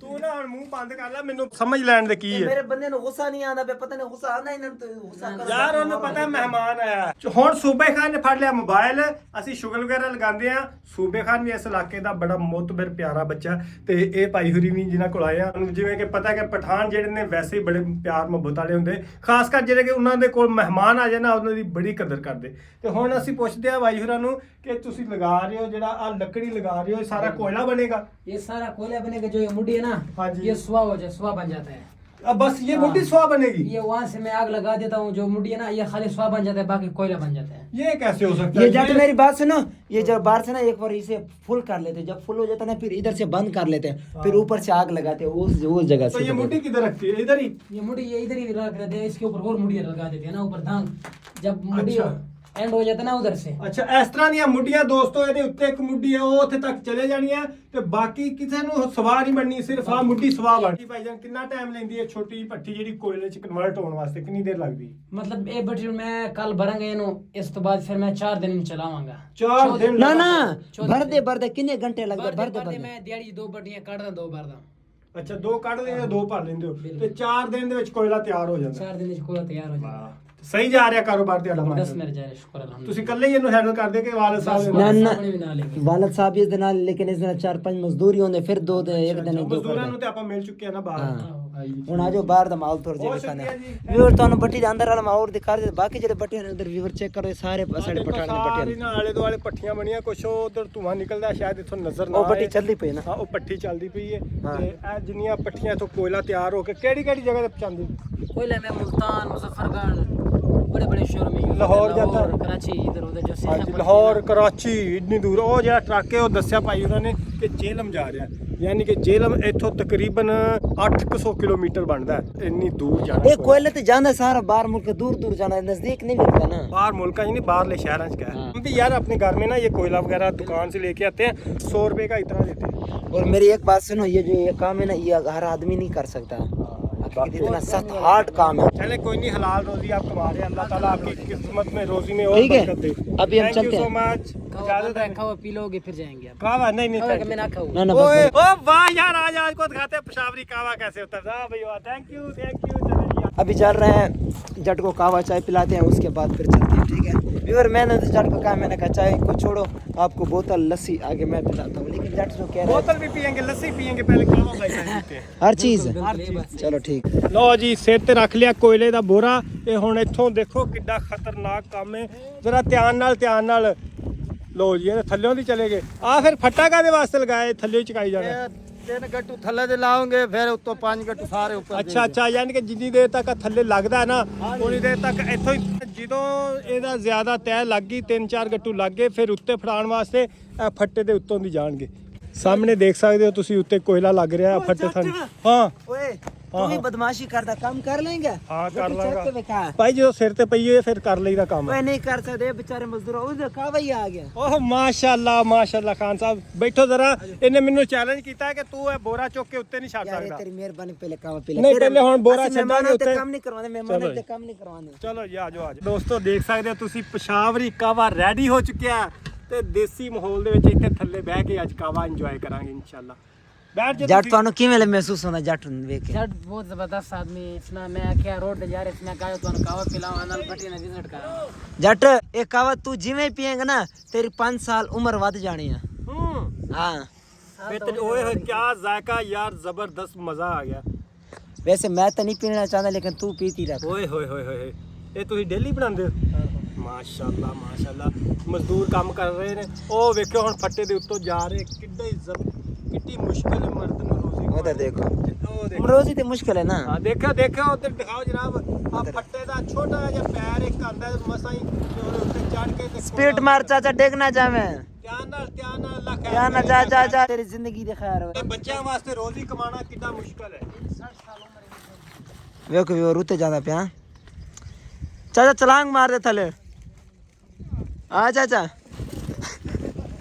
ਤੂੰ ਨਾ ਹੁਣ ਮੂੰਹ ਬੰਦ ਕਰ ਲੈ, ਮੈਨੂੰ ਸਮਝ ਲੈਣ ਦੇ ਕੀ ਹੈ। ਮੇਰੇ ਬੰਦੇ ਨੂੰ ਗੁੱਸਾ ਨਹੀਂ ਆਉਂਦਾ, ਪਤਾ ਨਹੀਂ ਗੁੱਸਾ ਆਉਂਦਾ ਇਹਨਾਂ ਨੂੰ, ਗੁੱਸਾ ਕਰ ਯਾਰ ਉਹਨੂੰ ਪਤਾ ਮਹਿਮਾਨ ਆਇਆ। ਹੁਣ ਸੂਬੇ ਖਾਨ ਨੇ ਫੜ ਲਿਆ ਮੋਬਾਈਲ, ਅਸੀਂ ਸ਼ੁਗਲ ਵਗੈਰਾ ਲਗਾਉਂਦੇ ਆ। ਸੂਬੇ ਖਾਨ ਵੀ ਇਸ ਇਲਾਕੇ ਦਾ ਬੜਾ ਮੁਤਬਰ ਪਿਆਰਾ ਬੱਚਾ, ਤੇ ਇਹ ਭਾਈ ਹੁਰੀ ਵੀ ਜਿਨ੍ਹਾਂ ਕੋਲ ਆਏ ਆ, ਜਿਵੇਂ ਕਿ ਪਤਾ ਕਿ ਪਠਾਨ ਜਿਹੜੇ ਨੇ ਵੈਸੇ ਹੀ ਬੜੇ ਪਿਆਰ ਮੁਹੱਬਤ ਵਾਲੇ ਹੁੰਦੇ, ਖਾਸ ਕਰ ਜਿਹੜੇ ਕਿ ਉਹਨਾਂ ਦੇ ਕੋਲ ਮਹਿਮਾਨ ਆ ਜਾਣ ਨਾ, ਉਹਨਾਂ ਦੀ ਬੜੀ ਕਦਰ ਕਰਦੇ। ਤੇ ਹੁਣ ਅਸੀਂ ਪੁੱਛਦੇ ਆ ਭਾਈ ਹੁਰਾਂ ਨੂੰ ਕਿ ਤੁਸੀਂ ਲਗਾ ਰਹੇ ਹੋ, ਜਿਹੜਾ ਆ ਲੱਕੜੀ ਲਗਾ ਰਹੇ ਹੋ, ਇਹ ਸਾਰਾ ਕੋਇਲਾ ਬਣੇਗਾ? ये सारा कोयला बनेगा, जो ये मुंडी है ना, हाँ जी। ये सुहा हो जाए, सुहा बन जाता है। अब बस ये मुट्ठी स्वाह बनेगी? ये वहाँ से मैं आग लगा देता हूँ, जो मुंडी है ना, ये खाली सुहा बन जाता है, बाकी कोयला बन जाता है। ये कैसे हो सकता है? ये जट मेरी बात सुनो, ये जब बाहर से ना एक बार इसे फुल कर लेते हैं, जब फुल हो जाता है ना फिर इधर से बंद कर लेते हैं, फिर ऊपर से आग लगाते हैं उस जगह तो से। ये मुट्ठी किधर रखती है? इधर ही? ये मुंडी ये इधर ही लगा देते हैं, इसके ऊपर और मुंडियाँ लगा देते हैं ना ऊपर धान, जब मुंडी अच्छा। एंड हो जाता है ना उधर से। ਅੱਛਾ ਇਸ ਤਰ੍ਹਾਂ ਦੀਆਂ ਮੁੱਢੀਆਂ ਦੋਸਤੋ, ਇਹਦੇ ਉੱਤੇ ਇੱਕ ਮੁੱਢੀ ਹੈ, ਉਹ ਉੱਥੇ ਤੱਕ ਚਲੇ ਜਾਣੀਆਂ ਤੇ ਬਾਕੀ ਕਿਸੇ ਨੂੰ ਸਵਾਰ ਨਹੀਂ ਬਣਨੀ, ਸਿਰਫ ਆ ਮੁੱਢੀ ਸਵਾਰ ਬਣਨੀ। ਭਾਈਜਾਨ ਕਿੰਨਾ ਟਾਈਮ ਲੈਂਦੀ ਹੈ ਛੋਟੀ ਭੱਠੀ ਜਿਹੜੀ ਕੋਇਲੇ 'ਚ ਕਨਵਰਟ ਹੋਣ ਵਾਸਤੇ, ਕਿੰਨੀ ਦੇਰ ਲੱਗਦੀ? मतलब ये बट मैं कल भरांगा इनो, इस तो बाद फिर मैं 4 दिन में चलावांगा। 4 दिन? ना ना भरदे भरदे कितने घंटे लगदे? भरदे मैं दिहाड़ी 2 बटियां काटदा, 2 भरदा। ਅੱਛਾ 2 ਕੱਢ ਲੈਂਦੇ ਹੋ, 2 ਭਰ ਲੈਂਦੇ ਹੋ, ਤੇ 4 ਦਿਨ ਦੇ ਵਿੱਚ ਕੋਇਲਾ ਤਿਆਰ ਹੋ ਜਾਂਦਾ। 4 दिन में कोयला तैयार हो जाएगा। ਸਹੀ ਜਾ ਰਿਹਾ ਕਾਰੋਬਾਰ ਤੁਹਾਡਾ? 10 मेरे जाए, शुक्र अल्हम्दुलिल्लाह। ਤੁਸੀਂ ਇਕੱਲੇ ਹੀ ਇਹਨੂੰ ਹੈਂਡਲ ਕਰਦੇ ਕਿ ਵਾਲਦ ਸਾਹਿਬ ਦੇ ना ਨਾਲ? ना वालद साहब इस दिन लेकिन इस दिन 4-5 मजदूरी होंगे, फिर 2 दिन एक दिन 2 ਮਜ਼ਦੂਰਾਂ ਨੂੰ ਤੇ ਆਪਾਂ ਮਿਲ ਚੁੱਕੇ ਆ ਨਾ ਬਾਹਰ। ਹੁਣ ਆਜੋ ਬਾਹਰ ਦਾ ਮਾਹੌਲ ਥੋੜਾ ਜਿਹਾ ਦਿਖਾਣਾ। ਵੀਰ ਤੁਹਾਨੂੰ ਬੱਟੀ ਦੇ ਅੰਦਰ ਵਾਲਾ ਮਾਹੌਲ ਦਿਖਾ ਦੇ, ਬਾਕੀ ਜਿਹੜੇ ਬੱਟੇ ਨੇ ਉਧਰ ਵੀਰ ਚੈੱਕ ਕਰੋ, ਸਾਰੇ ਸਾਡੇ ਪਠਾਨ ਦੇ ਬੱਟੇ ਸਾਰੇ ਨਾਲ ਆਲੇ ਦੁਆਲੇ ਪੱਠੀਆਂ ਬਣੀਆਂ, ਕੁਛ ਉਧਰ ਧੂਆਂ ਨਿਕਲਦਾ, ਸ਼ਾਇਦ ਇੱਥੋਂ ਨਜ਼ਰ ਨਾ ਉਹ ਆਏ। ਬੱਟੀ ਚੱਲਦੀ ਪਈ ਨਾ। ਹਾਂ ਉਹ ਪੱਠੀ ਚੱਲਦੀ ਪਈ ਹੈ, ਤੇ ਇਹ ਜਿੰਨੀਆਂ ਪੱਠੀਆਂ ਤੋਂ ਕੋਇਲਾ ਤਿਆਰ ਹੋ ਕੇ ਕਿਹੜੀ ਕਿਹੜੀ ਜਗ੍ਹਾ ਤੇ ਪਹੁੰਚਾਉਂਦੀ? कोयला में मुल्तान, मुजफ्फरगढ़, बड़े बड़े शहरों में लाहौर जाता है। कराची, इधर उधर जो ਹਾਂਜੀ ਲਾਹੌਰ, ਕਰਾਚੀ, ਇੰਨੀ ਦੂਰ। ਉਹ ਜਿਹੜਾ ਟਰੱਕ ਹੈ ਉਹ ਦੱਸਿਆ ਭਾਈ ਉਹਨਾਂ ਨੇ ਕਿ ਜੇਲਮ ਜਾ ਰਿਹਾ, ਯਾਨੀ ਕਿ ਜੇਲਮ ਇੱਥੋਂ ਤਕਰੀਬਨ 800 ਕਿਲੋਮੀਟਰ ਬਣਦਾ ਹੈ, ਇੰਨੀ ਦੂਰ ਜਾਣਾ। ਇਹ ਕੋਇਲੇ ਤੇ ਜਾਂਦਾ ਸਾਰਾ ਬਾਹਰ ਮੁਲਕ, दूर दूर जाना है, नजदीक नहीं मिलता ना। बाहर मुल्क नहीं, बाहरले शहरों से क्या हम भी यार अपने घर में ना ये कोयला वगैरह दुकान से लेके आते हैं, 100 रुपए का इतना देते हैं। और मेरी एक बात सुनो, ये जो ये काम है ना, ये हर आदमी नहीं कर सकता, इतना सख्त हार्ड काम है। चले कोई नहीं, हलाल रोजी आप कमा रहे हैं, अल्लाह ताला आपकी किस्मत में रोजी में और ठीक है, बरकत दे। अभी हम Thank you चलते so हैं। much। इजाजत है। खाओ पी लोगे फिर जाएंगे आप। कावा नहीं नहीं thank you। मैं ना खाऊं। ओए ओ वाह यार, आज को दिखाते हैं पेशावरी कावा कैसे होता है। वाह भैया, थैंक यू चले जी। अभी चल रहे हैं, जट को कहवा चाय पिलाते हैं, उसके बाद फिर चलते हैं, ठीक है व्यूअर। मैंने तो जट को कहा, मैंने कहा चाय को छोड़ो, आपको बोतल लस्सी आगे मैं पिलाता हूँ, लेकिन जट जो कह रहे हैं बोतल भी पियेंगे, लस्सी पियेंगे, पहले कावा भाई पीते हैं। हर चीज़। चलो ठीक। ਲੋ ਜੀ ਸਿਰ ਤੇ ਰੱਖ ਲਿਆ ਕੋਇਲੇ ਦਾ ਬੋਰਾ, ਤੇ ਹੁਣ ਇੱਥੋਂ ਦੇਖੋ ਕਿੱਡਾ ਖਤਰਨਾਕ ਕੰਮ ਹੈ, ਜਰਾ ਧਿਆਨ ਨਾਲ। ਲੋ ਜੀ ਇਹ ਥੱਲਿਓਂ ਦੀ ਚਲੇ ਗਏ। ਆ ਫਿਰ ਫੱਟਾ ਕਾਦੇ ਵਾਸਤੇ ਲਗਾਏ, ਥੱਲੇ ਚਕਾਈ ਜਾਣਾ? 3 ਗੱਟੂ ਥੱਲੇ ਦੇ ਲਾਉਂਗੇ, ਫਿਰ ਉੱਤੋਂ 5 ਗੱਟੂ ਸਾਰੇ ਉੱਪਰ। ਅੱਛਾ ਯਾਨੀ ਕਿ ਜਿੰਨੀ ਦੇਰ ਤੱਕ ਥੱਲੇ ਲੱਗਦਾ ਹੈ ਨਾ, ਉਨੀ ਦੇਰ ਤੱਕ ਇੱਥੋਂ ਹੀ, ਜਦੋਂ ਇਹਦਾ ਜ਼ਿਆਦਾ ਤੈਅ ਲੱਗ ਗਈ, 3-4 ਗੱਟੂ ਲੱਗ ਗਏ, ਫਿਰ ਉੱਤੇ ਫੜਾਉਣ ਵਾਸਤੇ ਇਹ ਫੱਟੇ ਦੇ ਉੱਤੋਂ ਦੀ ਜਾਣਗੇ। ਸਾਹਮਣੇ ਦੇਖ ਸਕਦੇ ਹੋ ਤੁਸੀਂ, ਉੱਤੇ ਕੋਇਲਾ ਲੱਗ ਰਿਹਾ ਫੱਟੇ ਥੱਲੇ। ਹਾਂ ओए तू भी बदमाशी करता, काम कर लेंगे? ਹਾਂ ਕਰ रोटी चढ़ के ਲਾਂਗਾ दिखा। ਭਾਈ, ਜਦੋਂ ਸਿਰ ਤੇ ਪਈ ਹੋਏ ਫਿਰ ਕਰ ਲਈਦਾ ਕੰਮ। ओए नहीं कर सकते बेचारे मजदूर, उधर कहवा ही आ गया। ਓਹ ਮਾਸ਼ਾਅੱਲਾ ਖਾਨ ਸਾਹਿਬ, ਬੈਠੋ ਜ਼ਰਾ। ਇਹਨੇ ਮੈਨੂੰ ਚੈਲੰਜ ਕੀਤਾ ਕਿ ਤੂੰ ਇਹ ਬੋਰਾ ਚੁੱਕ ਕੇ ਉੱਤੇ ਨਹੀਂ ਛੱਡ यार ये ਸਕਦਾ। तेरी मेहरबानी, पहले कहवा पिला। नहीं, पहले हुण बोरा असि छड्डांगे मेहमानां ते उत्ते। काम नहीं करवाने, चलो मेहमानां जी। ते काम नहीं करवाने। ਚਲੋ ਜੀ ਆਜੋ ਦੋਸਤੋ, ਦੇਖ ਸਕਦੇ ਹੋ ਤੁਸੀਂ ਪਸ਼ਾਵਰੀ ਕਾਵਾ ਰੈਡੀ ਹੋ ਚੁੱਕਿਆ ਹੈ, ਤੇ ਦੇਸੀ ਮਾਹੌਲ ਦੇ ਵਿੱਚ ਇੱਥੇ ਥੱਲੇ ਬਹਿ ਕੇ ਅੱਜ ਕਾਵਾ ਇੰਜੋਏ ਕਰਾਂਗੇ ਇਨਸ਼ਾਅੱਲਾ। बैठ जा जट तुसी। ਤੁਹਾਨੂੰ ਕਿਵੇਂ ਮਹਿਸੂਸ ਹੁੰਦਾ ਜੱਟ ਨੂੰ ਵੇਖ ਕੇ? जट बहुत जबरदस्त आदमी, इसमें मैं क्या रोड पे जा रहे इसमें कहा ਤੁਹਾਨੂੰ ਕਾਵਾ ਪਿਲਾਵਾਂ, ਨਾਲ ਪੱਟੀ ਨੇ ਵਿਜ਼ਿਟ ਕਰਾਂ। ਜੱਟ ਇਹ ਕਾਵਾ ਤੂੰ ਜਿਵੇਂ ਪੀਏਂਗਾ ਨਾ, ਤੇਰੀ 5 ਸਾਲ ਉਮਰ ਵੱਧ ਜਾਣੀ ਆ। हाँ ओए होए क्या जायका यार, जबरदस्त मजा आ गया। वैसे मैं तो नहीं पीना चाहता लेकिन तू पीती रह। ओए होए होए होए, ਇਹ ਤੁਸੀਂ ਡੇਲੀ ਬਣਾਉਂਦੇ ਹੋ? ਮਾਸ਼ਾਅੱਲਾ ਮਾਸ਼ਾਅੱਲਾ, ਮਜ਼ਦੂਰ ਕੰਮ ਕਰ ਰਹੇ ਨੇ। ਉਹ ਵੇਖਿਓ ਹੁਣ ਫੱਟੇ ਦੇ ਉੱਤੋਂ ਜਾ ਰਹੇ, ਕਿੱਡੀ ਮੁਸ਼ਕਿਲ ਹੈ ਮਰਦ ਨੂੰ ਰੋਜ਼ੀ उधर देखो ਉਹ ਦੇਖੋ। रोजी तो मुश्किल है ना। ਹਾਂ ਦੇਖੋ ਦੇਖੋ ਉੱਧਰ ਦਿਖਾਓ ਜਨਾਬ, ਆ ਫੱਟੇ ਦਾ ਛੋਟਾ ਜਿਹਾ ਪੈਰ ਇੱਕ ਆਂਦਾ ਮਸਾਂ ਹੀ, ਤੇ ਉਹਦੇ ਉੱਤੇ ਚੜ ਕੇ ਤੇ स्पीड मार चाचा, डेग ना जावे। ਧਿਆਨ ਨਾਲ ਅੱਲਾ ਖੈਰ या ना ਕਰੇ। जा जा जा, तेरी जिंदगी दे खैर हो। ਇਹ ਬੱਚਿਆਂ ਵਾਸਤੇ ਰੋਜ਼ੀ ਕਮਾਉਣਾ ਕਿੰਨਾ ਮੁਸ਼ਕਿਲ ਹੈ। देखो वो रुते ज्यादा पे। हाँ चाचा छलांग मार दे थले। हाँ चाचा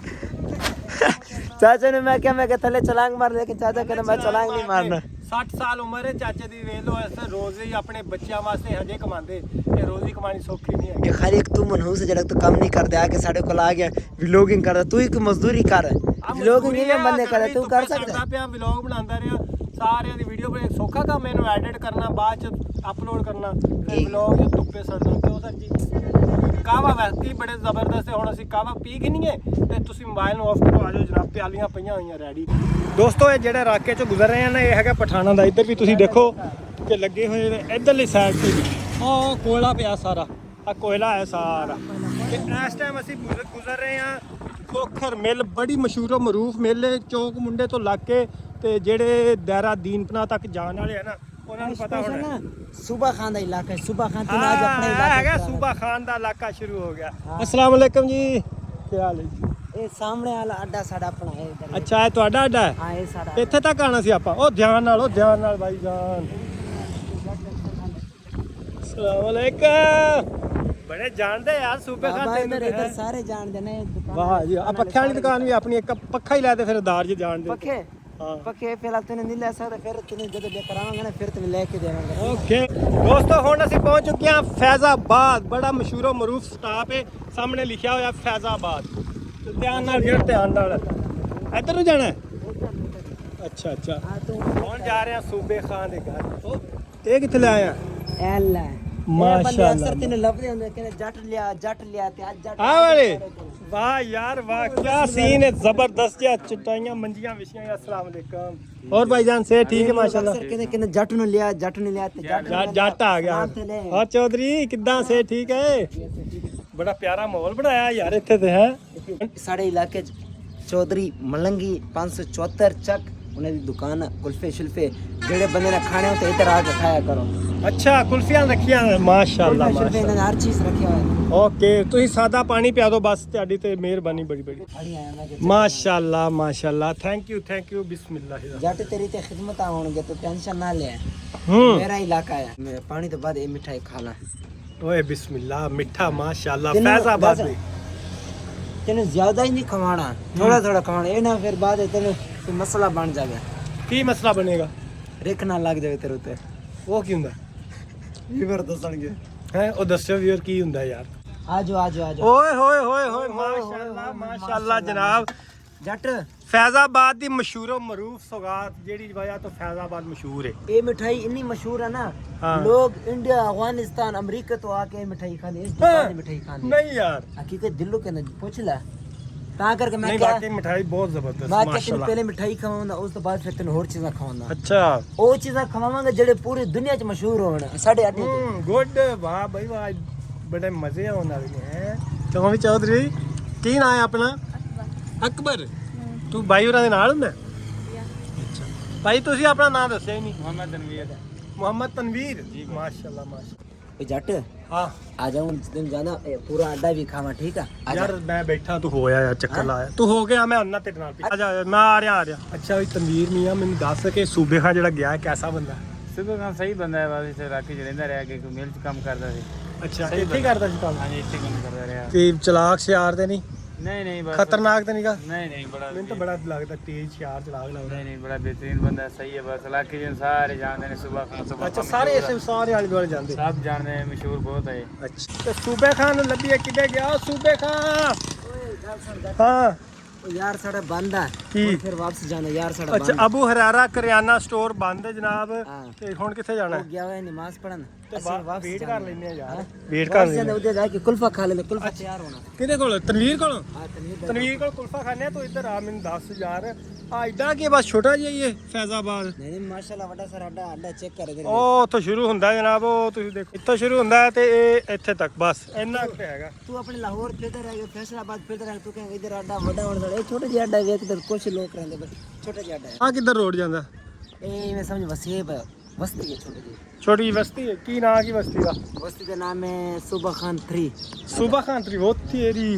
चाचा ने मैं क्या थले छलांग मार, लेकिन चाचा कहना मैं छलांग नहीं मारना। 60 ਸਾਲ ਉਮਰ ਹੈ ਚਾਚੇ ਦੀ, ਵੇਖ ਲੋ ਐਸੇ ਰੋਜ਼ੀ ਆਪਣੇ ਬੱਚਿਆਂ ਵਾਸਤੇ ਹਜੇ ਕਮਾਉਂਦੇ। ਇਹ ਰੋਜ਼ੀ ਕਮਾਣੀ ਸੌਖੀ ਨਹੀਂ ਹੈ। ये खाली एक तू मनहूस है जरा तू काम नहीं करते, आके साढ़े को आ गया व्लॉगिंग कर, तू ही मजदूरी कर। व्लॉगिंग नहीं बंदे कर, तू कर सकता है। ਪਿਆ ਵਲੌਗ ਬਣਾਉਂਦਾ ਰਿਹਾ, ਸਾਰਿਆਂ ਦੀ ਵੀਡੀਓ ਬਣਾ, ਸੌਖਾ ਕੰਮ ਇਹਨੂੰ ਐਡਿਟ ਕਰਨਾ, ਬਾਅਦ ਚ ਅਪਲੋਡ ਕਰਨਾ, ਫਿਰ ਵਲੌਗ ਚ ਧੁੱਪੇ ਸਰਨਾ। ਕਿਉਂ ਸਰ ਜੀ? ਕਾਵਾ ਵੈਸੀ ਬੜੇ ਜ਼ਬਰਦਸਤ ਹੈ। ਹੁਣ ਅਸੀਂ ਕਾਵਾ ਪੀ ਕੇ ਨਹੀਂ ਹੈ ਤੇ ਤੁਸੀਂ ਮੋਬਾਈਲ ਨੂੰ ਆਫ ਕਰੋ, ਆ ਜਾਓ ਜਨਾਬ, ਪਿਆਲੀਆਂ ਪਈਆਂ ਹੋਈਆਂ ਰੈਡੀ। ਦੋਸਤੋ ਇਹ ਜਿਹੜੇ ਇਲਾਕੇ ਚੋਂ ਗੁਜ਼ਰ ਰਹੇ ਆ ਨਾ, ਇਹ ਹੈਗਾ ਪਠਾਣਾ ਦਾ। ਇੱਧਰ ਵੀ ਤੁਸੀਂ ਦੇਖੋ ਕਿ ਲੱਗੇ ਹੋਏ ਨੇ, ਇੱਧਰਲੀ ਸਾਈਡ ਤੇ ਵੀ ਉਹ ਕੋਇਲਾ ਪਿਆ ਸਾਰਾ, ਆ ਕੋਇਲਾ ਹੈ ਸਾਰਾ। ਤੇ ਇਸ ਟਾਈਮ ਅਸੀਂ ਗੁਜ਼ਰ ਰਹੇ ਆ ਖੋਖਰ ਮਿੱਲ, ਬੜੀ ਮਸ਼ਹੂਰ ਮਰੂਫ ਮਿੱਲ ਹੈ, ਚੌਕ ਮੁੰਡੇ ਤੋਂ ਲੱਗ ਕੇ ਤੇ ਜਿਹੜੇ ਦਾਇਰਾ ਦੀਨਪਨਾ ਤੱਕ ਜਾਣ ਵਾਲੇ ਆ ਨਾ, ਉਹਨਾਂ ਨੂੰ ਪਤਾ ਹੋਣਾ। सूबा खान ਦਾ ਇਲਾਕਾ ਹੈ, सूबा खान ਤੇ आज अपना इलाका ਹੈਗਾ ਸੂਬਾ ਖਾਨ ਦਾ ਇਲਾਕਾ ਸ਼ੁਰੂ ਹੋ ਗਿਆ। अस्सलाम वालेकुम जी, ਕੀ ਹਾਲ ਹੈ ਜੀ? ਇਹ ਸਾਹਮਣੇ ਵਾਲਾ ਅੱਡਾ ਸਾਡਾ ਆਪਣਾ ਹੈ ਇਧਰ। ਅੱਛਾ ਇਹ ਤੁਹਾਡਾ ਅੱਡਾ ਹੈ? ਹਾਂ ਇਹ ਸਾਡਾ ਇੱਥੇ ਤੱਕ ਆਣਾ ਸੀ ਆਪਾਂ। ਉਹ ਧਿਆਨ ਨਾਲ ਭਾਈ ਜਾਨ। अस्सलाम वालेकुम, ਬੜੇ ਜਾਣਦੇ ਯਾਰ ਸੂਬੇ ਖਾਨ ਬਾਬਾ ਤੈਨੂੰ। ਇਧਰ ਸਾਰੇ ਜਾਣਦੇ ਨੇ ਦੁਕਾਨ। ਵਾਹ ਜੀ, ਆ ਪੱਖਿਆਂ ਵਾਲੀ ਦੁਕਾਨ ਵੀ ਆਪਣੀ, ਇੱਕ ਪੱਖਾ ਹੀ ਲੈ ਤੇ ਫਿਰ ਦਾਰ ਜੀ ਜਾਣਦੇ। ਪੱਖੇ ਹਾਂ ਪੱਖੇ ਫਿਲਹਾਲ ਤੈਨੂੰ ਨਹੀਂ ਲੈ ਸਕਦਾ, ਫਿਰ ਤੈਨੂੰ ਜਦੋਂ ਲੈ ਕਰਾਵਾਂਗੇ ਨਾ ਫਿਰ ਤੈਨੂੰ ਲੈ ਕੇ ਦੇਵਾਂਗੇ। ਓਕੇ ਦੋਸਤੋ, ਹੁਣ ਅਸੀਂ ਪਹੁੰਚ ਚੁੱਕੇ ਹਾਂ ਫੈਜ਼ਾਬਾਦ। ਬੜਾ ਮਸ਼ਹੂਰ ਮਰੂਫ ਸਟਾਪ ਹੈ, ਸਾਹਮਣੇ ਲਿਖਿਆ ਹੋਇਆ ਫੈਜ਼ਾਬਾਦ। ਤੇ ਧਿਆਨ ਨਾਲ ਜਿਹੜਾ, ਧਿਆਨ ਨਾਲ ਇੱਧਰ ਨੂੰ ਜਾਣਾ ਹੈ। ਅੱਛਾ ਅੱਛਾ, ਹਾਂ ਤੂੰ ਹੁਣ ਜਾ ਰਹੇ ਹਾਂ ਸੂਬੇ ਖਾਨ ਦੇ ਘਰ। ਇਹ ਕਿੱਥੇ ਲੈ ਆਇਆ? ਐਲਾ ਮਾਸ਼ਾਅੱਲਾ। ਅਕਸਰ ਤੈਨੂੰ ਲੱਭਦੇ ਹੁੰਦੇ ਕਿ ਜੱਟ ਲਿਆ ਤੇ ਅੱਜ ਜੱਟ ਆ ਵਾਲੇ, ਵਾਹ ਯਾਰ ਵਾਹ, क्या सीन है, जबरदस्त है। चटाइयां मंजियां विछियां। अस्सलाम वालेकुम। और भाईजान से ठीक है माशाल्लाह। ਅਕਸਰ ਕਹਿੰਦੇ ਜੱਟ ਨੂੰ ਲਿਆ ਤੇ जट आ गया। और चौधरी किदा से ठीक है? बड़ा प्यारा माहौल बनाया यार इत्थे ते है। ਸਾਡੇ ਇਲਾਕੇ ਚ ਚੌਧਰੀ ਮਲੰਗੀ 574 ਚੱਕ ਉਹਨਾਂ ਦੀ ਦੁਕਾਨ ਆ, ਕੁਲਫੇ ਸ਼ੁਲਫੇ ਜਿਹੜੇ ਬੰਦੇ ਨੇ ਖਾਣੇ ਹੁੰਦੇ ਇੱਧਰ ਆ ਕੇ ਖਾਇਆ ਕਰੋ। अच्छा कुल्फियां रखियां माशाल्लाह ਕੁਲਫੇ ਸ਼ੁਲਫੇ ਇਹਨਾਂ ਨੇ ਹਰ ਚੀਜ਼ ਰੱਖਿਆ ਹੋਇਆ। ओके ਤੁਸੀਂ ਸਾਦਾ ਪਾਣੀ ਪਿਆ ਦਿਓ ਬਸ, ਤੁਹਾਡੀ ਤੇ ਮਿਹਰਬਾਨੀ ਬੜੀ ਬੜੀ। ਬੜੀ ਆਇਆ ਮੈਂ ਕਿ माशाल्लाह थैंक यू बिस्मिल्लाह। ਜੱਟ ਤੇਰੀ ਤੇ ਖਿਦਮਤ ਆਉਣਗੇ ਤੂੰ ਟੈਨਸ਼ਨ ਨਾ ਲੈ। ਮੇਰਾ ਇਲਾਕਾ ਹੈ, ਮੈਂ ਪਾਣੀ ਤੋਂ ਬਾਅਦ ਇਹ ਮਿਠਾਈ ਖਾ ਲਾ। ओए बिस्मिल्लाह, मीठा माशाल्लाह ਤੈਨੂੰ फैजाबाद ਦੱਸ, में। ਤੈਨੂੰ ਜ਼ਿਆਦਾ ਹੀ ਨਹੀਂ ਖਵਾਣਾ, ਥੋੜਾ ਥੋੜਾ ਖਵਾਣਾ, ਇਹ ਨਾ ਫਿਰ ਬਾਅਦ ਵਿੱਚ ਤੈਨੂੰ ਕੋਈ ਮਸਲਾ ਬਣ ਜਾਵੇ, ਕੀ ਮਸਲਾ ਬਣੇਗਾ? ਰਿਖ ਨਾ ਲੱਗ ਜਾਵੇ ਤੇਰੇ ਉੱਤੇ। ਉਹ ਕੀ ਹੁੰਦਾ ਵੀਰ ਦੱਸਣਗੇ ਹੈ? ਉਹ ਦੱਸਿਓ ਵੀਰ ਕੀ ਹੁੰਦਾ ਯਾਰ। ਆਜੋ ਓਏ ਹੋਏ ਹੋਏ ਹੋਏ ਮਾਸ਼ਾਅੱਲਾ ਜਨਾਬ। ਜੱਟ फैजाबाद ਦੀ ਮਸ਼ਹੂਰ ਮਰੂਫ ਸੌਗਾਤ, ਜਿਹੜੀ ਵਜ੍ਹਾ ਤੋਂ फैजाबाद ਮਸ਼ਹੂਰ ਹੈ। ਇਹ ਮਿਠਾਈ ਇੰਨੀ ਮਸ਼ਹੂਰ ਹੈ ਨਾ, हाँ। ਲੋग ਇੰਡੀਆ ਅਫਗਾਨਿਸਤਾਨ ਅਮਰੀਕਾ ਤੋਂ ਆ ਕੇ ਮਿਠਾਈ ਖਾਂਦੇ, ਇਸ ਦੁਕਾਨ ਦੀ ਮਿਠਾਈ ਖਾਂਦੇ। ਨਹੀਂ ਯਾਰ, ਹਕੀਕਤ ਦਿਲੋਂ ਕਹਿੰਦਾ, ਪੁੱਛ ਲੈ। ਤਾਂ ਕਰਕੇ ਮੈਂ ਨਹੀਂ ਕਿਹਾ ਬਾਕੀ ਮਠਾਈ ਬਹੁਤ ਜ਼ਬਰਦਸਤ ਮੈਂ ਤੈਨੂੰ ਮਾਸ਼ਾਅੱਲਾ। ਪਹਿਲੇ ਮਿਠਾਈ ਖਵਾਉਂਦਾ, ਉਸ ਤੋਂ ਬਾਅਦ ਫਿਰ ਤੈਨੂੰ ਹੋਰ ਚੀਜ਼ਾਂ ਖਵਾਉਂਦਾ। ਅੱਛਾ ਉਹ ਚੀਜ਼ਾਂ ਖਵਾਵਾਂਗੇ ਜਿਹੜੇ ਪੂਰੀ ਦੁਨੀਆ 'ਚ ਮਸ਼ਹੂਰ ਹੋਣ ਸਾਡੇ ਅੱਡੇ ਤੇ। ਗੁੱਡ, ਵਾਹ ਬਈ ਵਾਹ, ਬੜੇ ਮਜ਼ੇ ਆਉਣ ਵਾਲੇ ਨੇ। ਕਿਉਂ ਵੀ ਚੌਧਰੀ, ਕੀ ਨਾਂ ਹੈ ਆਪਣਾ? ਅਕਬਰ। ਤੂੰ ਬਾਈ ਹੋਰਾਂ ਦੇ ਨਾਲ ਹੁੰਦਾ? ਅੱਛਾ ਭਾਈ, ਤੁਸੀਂ ਆਪਣਾ ਨਾਂ ਦੱਸਿਆ ਹੀ ਨਹੀਂ। ਮੁਹੰਮਦ ਤਨਵੀਰ ਜੀ, ਮਾਸ਼ਾਅੱਲਾ ਮਾਸ਼ਾਅੱਲਾ। ਉਹ ਜੱਟ ਹਾਂ ਆ ਜਾऊं ਤੈਨੂੰ ਜਾਣਾ, ਪੂਰਾ ਅੱਡਾ ਵੀ ਖਾਵਾਂ, ਠੀਕ ਆ? ਆ ਜਾ। ਯਾਰ ਮੈਂ ਬੈਠਾ, ਤੂੰ ਹੋਇਆ ਯਾਰ, ਚੱਕਰ ਲਾਇਆ ਤੂੰ, ਹੋ ਗਿਆ, ਮੈਂ ਉਹਨਾਂ ਤੇਰੇ ਨਾਲ ਆ ਜਾ, ਮੈਂ ਆ ਰਿਹਾ। ਅੱਛਾ ਵੀ ਤਨਵੀਰ ਮੀਆਂ, ਮੈਨੂੰ ਦੱਸ ਕੇ ਸੂਬੇ ਖਾਂ ਜਿਹੜਾ ਗਿਆ ਹੈ ਕੈਸਾ ਬੰਦਾ? ਸੁਬਹ ਖਾਨ ਸਹੀ ਬੰਦਾ ਹੈ, ਬਸ ਇੱਥੇ ਇਲਾਕੇ 'ਚ ਰਹਿੰਦਾ ਰਿਹਾ, ਕਿ ਮਿਲ 'ਚ ਕੰਮ ਕਰਦਾ ਸੀ। ਅੱਛਾ ਇੱਥੇ ਹੀ ਕਰਦਾ ਸੀ ਕੰਮ? ਹਾਂਜੀ ਇੱਥੇ ਕੰਮ ਕਰਦਾ ਰਿਹਾ। ਤੇ ਚਲਾਕ ਸ਼ਿਆਰ ਤੇ ਨਹੀਂ, ਨਹੀਂ ਬਸ ਖਤਰਨਾਕ ਤੇ ਨਹੀਂਗਾ? ਨਹੀਂ ਬੜਾ ਮੈਨੂੰ ਤਾਂ ਬੜਾ ਲੱਗਦਾ ਤੇਜ਼ ਸ਼ਿਆਰ ਚਲਾਕ ਲੱਗਦਾ। ਨਹੀਂ ਬੜਾ ਬਿਹਤਰੀਨ ਬੰਦਾ ਹੈ, ਸਹੀ ਹੈ। ਬਸ ਇਲਾਕੇ 'ਚ ਸਾਰੇ ਜਾਣਦੇ ਨੇ ਸੁਬਹ ਖਾਨ। ਅੱਛਾ ਸਾਰੇ ਇਸੇ ਸਾਰੇ ਆਲੇ ਦੁਆਲੇ ਜਾਂਦੇ? ਸਭ ਜਾਣਦੇ ਨੇ, ਮਸ਼ਹੂਰ ਬਹੁਤ ਹੈ। ਅੱਛਾ ਤੇ ਸੂਬੇ ਖਾਨ ਨੂੰ ਲੱਭੀਏ, ਕਿੱਥੇ ਗਿਆ ਸੂਬੇ ਖਾਨ? ਹਾਂ यार साढ़ा बंद है की? और फिर वापस जाना यार साढ़ा ਅੱਛਾ बंद ਅਬੂ ਹਰਾਰਾ ਕਰਿਆਨਾ ਸਟੋਰ ਬੰਦ ਹੈ ਜਨਾਬ ਹਾਂ। ਤੇ ਹੁਣ ਕਿੱਥੇ ਜਾਣਾ हो गया है नमाज पढ़न वापस ਵੇਟ जाना ਕਰ ਲੈਂਦੇ ਆ ਯਾਰ हाँ? ਵੇਟ ਕਰ वापस ਲੈਂਦੇ जाना उधर जाके कुल्फा खा लेना कुल्फा तैयार होना ਕਿਹਦੇ ਕੋਲ ਤਨਵੀਰ ਕੋਲ हाँ तनवीर ਤਨਵੀਰ ਕੋਲ ਕੁਲਫਾ ਖਾਣੇ ਆ ਤੂੰ ਇੱਧਰ ਆ ਮੈਨੂੰ ਦੱਸ ਯਾਰ ਆ ਇਦਾਂ ਕੀ ਬਸ ਛੋਟਾ ਜਿਹਾ ਹੀ ਹੈ ਫੈਜ਼ਾਬਾਦ नहीं नहीं माशाल्लाह बड़ा सारा अड्डा अड्डा चेक कर इधर ਉਹ ਉੱਥੋਂ ਸ਼ੁਰੂ ਹੁੰਦਾ ਜਨਾਬ ਉਹ ਤੁਸੀਂ ਦੇਖੋ ਇੱਥੋਂ ਸ਼ੁਰੂ ਹੁੰਦਾ ਹੈ ਤੇ ਇਹ ਇੱਥੇ ਤੱਕ ਬਸ ਇੰਨਾ ਕੁ ਹੈਗਾ तू अपने लाहौर फिरता रहेगा फैसलाबाद फिरता रहेगा तू कहेगा इधर अड्डा बड़ा होने वाला छोटे जिहा अड्डा वेख इधर कुछ लोग रहंदे बस छोटा जिहा अड्डा है ਆ ਕਿੱਧਰ ਰੋਡ ਜਾਂਦਾ ए मैं समझ वसीब है बस्ती है छोटी जी ਛੋਟੀ ਜਿਹੀ ਬਸਤੀ ਹੈ ਕੀ ਨਾਂ ਕੀ ਬਸਤੀ ਦਾ बस्ती का नाम है सुबह खान 3 ਸੂਬਾ ਖਾਨ ਤਰੀ ਉਹ ਤੇਰੀ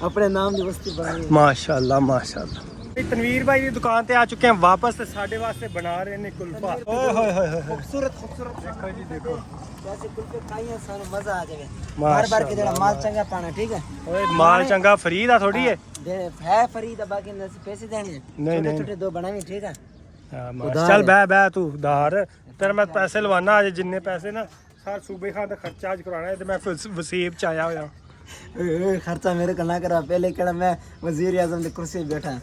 अपने नाम की बस्ती बनाई है। ਮਾਸ਼ਾਅੱਲਾ ਮਾਸ਼ਾਅੱਲਾ ਤਨਵੀਰ ਭਾਈ ਦੀ ਦੁਕਾਨ ਤੇ ਆ ਚੁੱਕੇ ਹਾਂ ਵਾਪਸ ਤੇ ਸਾਡੇ ਵਾਸਤੇ ਬਣਾ ਰਹੇ ਨੇ ਕੁਲਫਾ ਓਏ ਹੋਏ ਹੋਏ ਹੋਏ खूबसूरत खूबसूरत ਦੇਖੋ ਜੀ ਦੇਖੋ जैसे कुल्फे खाइए सानू मजा आ जाए माशाल्लाह। बार बार के जरा माल चंगा पाना ठीक है ਓਏ ਮਾਲ ਚੰਗਾ ਫਰੀ ਦਾ ਥੋੜੀ ਹੈ है फरीद बाकी अंदर से पैसे देने हैं नहीं, छोटे नहीं। छोटे दो बनावी ठीक है ਚੱਲ ਬਹਿ ਤੂੰ ਉਧਾਰ ਤੇਰੇ ਮੈਂ ਪੈਸੇ ਲਵਾਨਾ ਅਜੇ ਜਿੰਨੇ ਪੈਸੇ ਨਾ ਸਾਰ ਸੂਬੇ ਖਾਨ ਦਾ ਖਰਚਾ ਅੱਜ ਕਰਾਣਾ ਤੇ ਮੈਂ ਵਸੀਬ ਚ ਆਇਆ ਹੋਇਆ खर्चा मेरे को ना करा पहले कड़ा मैं वजीर आजम की कुर्सी पे बैठा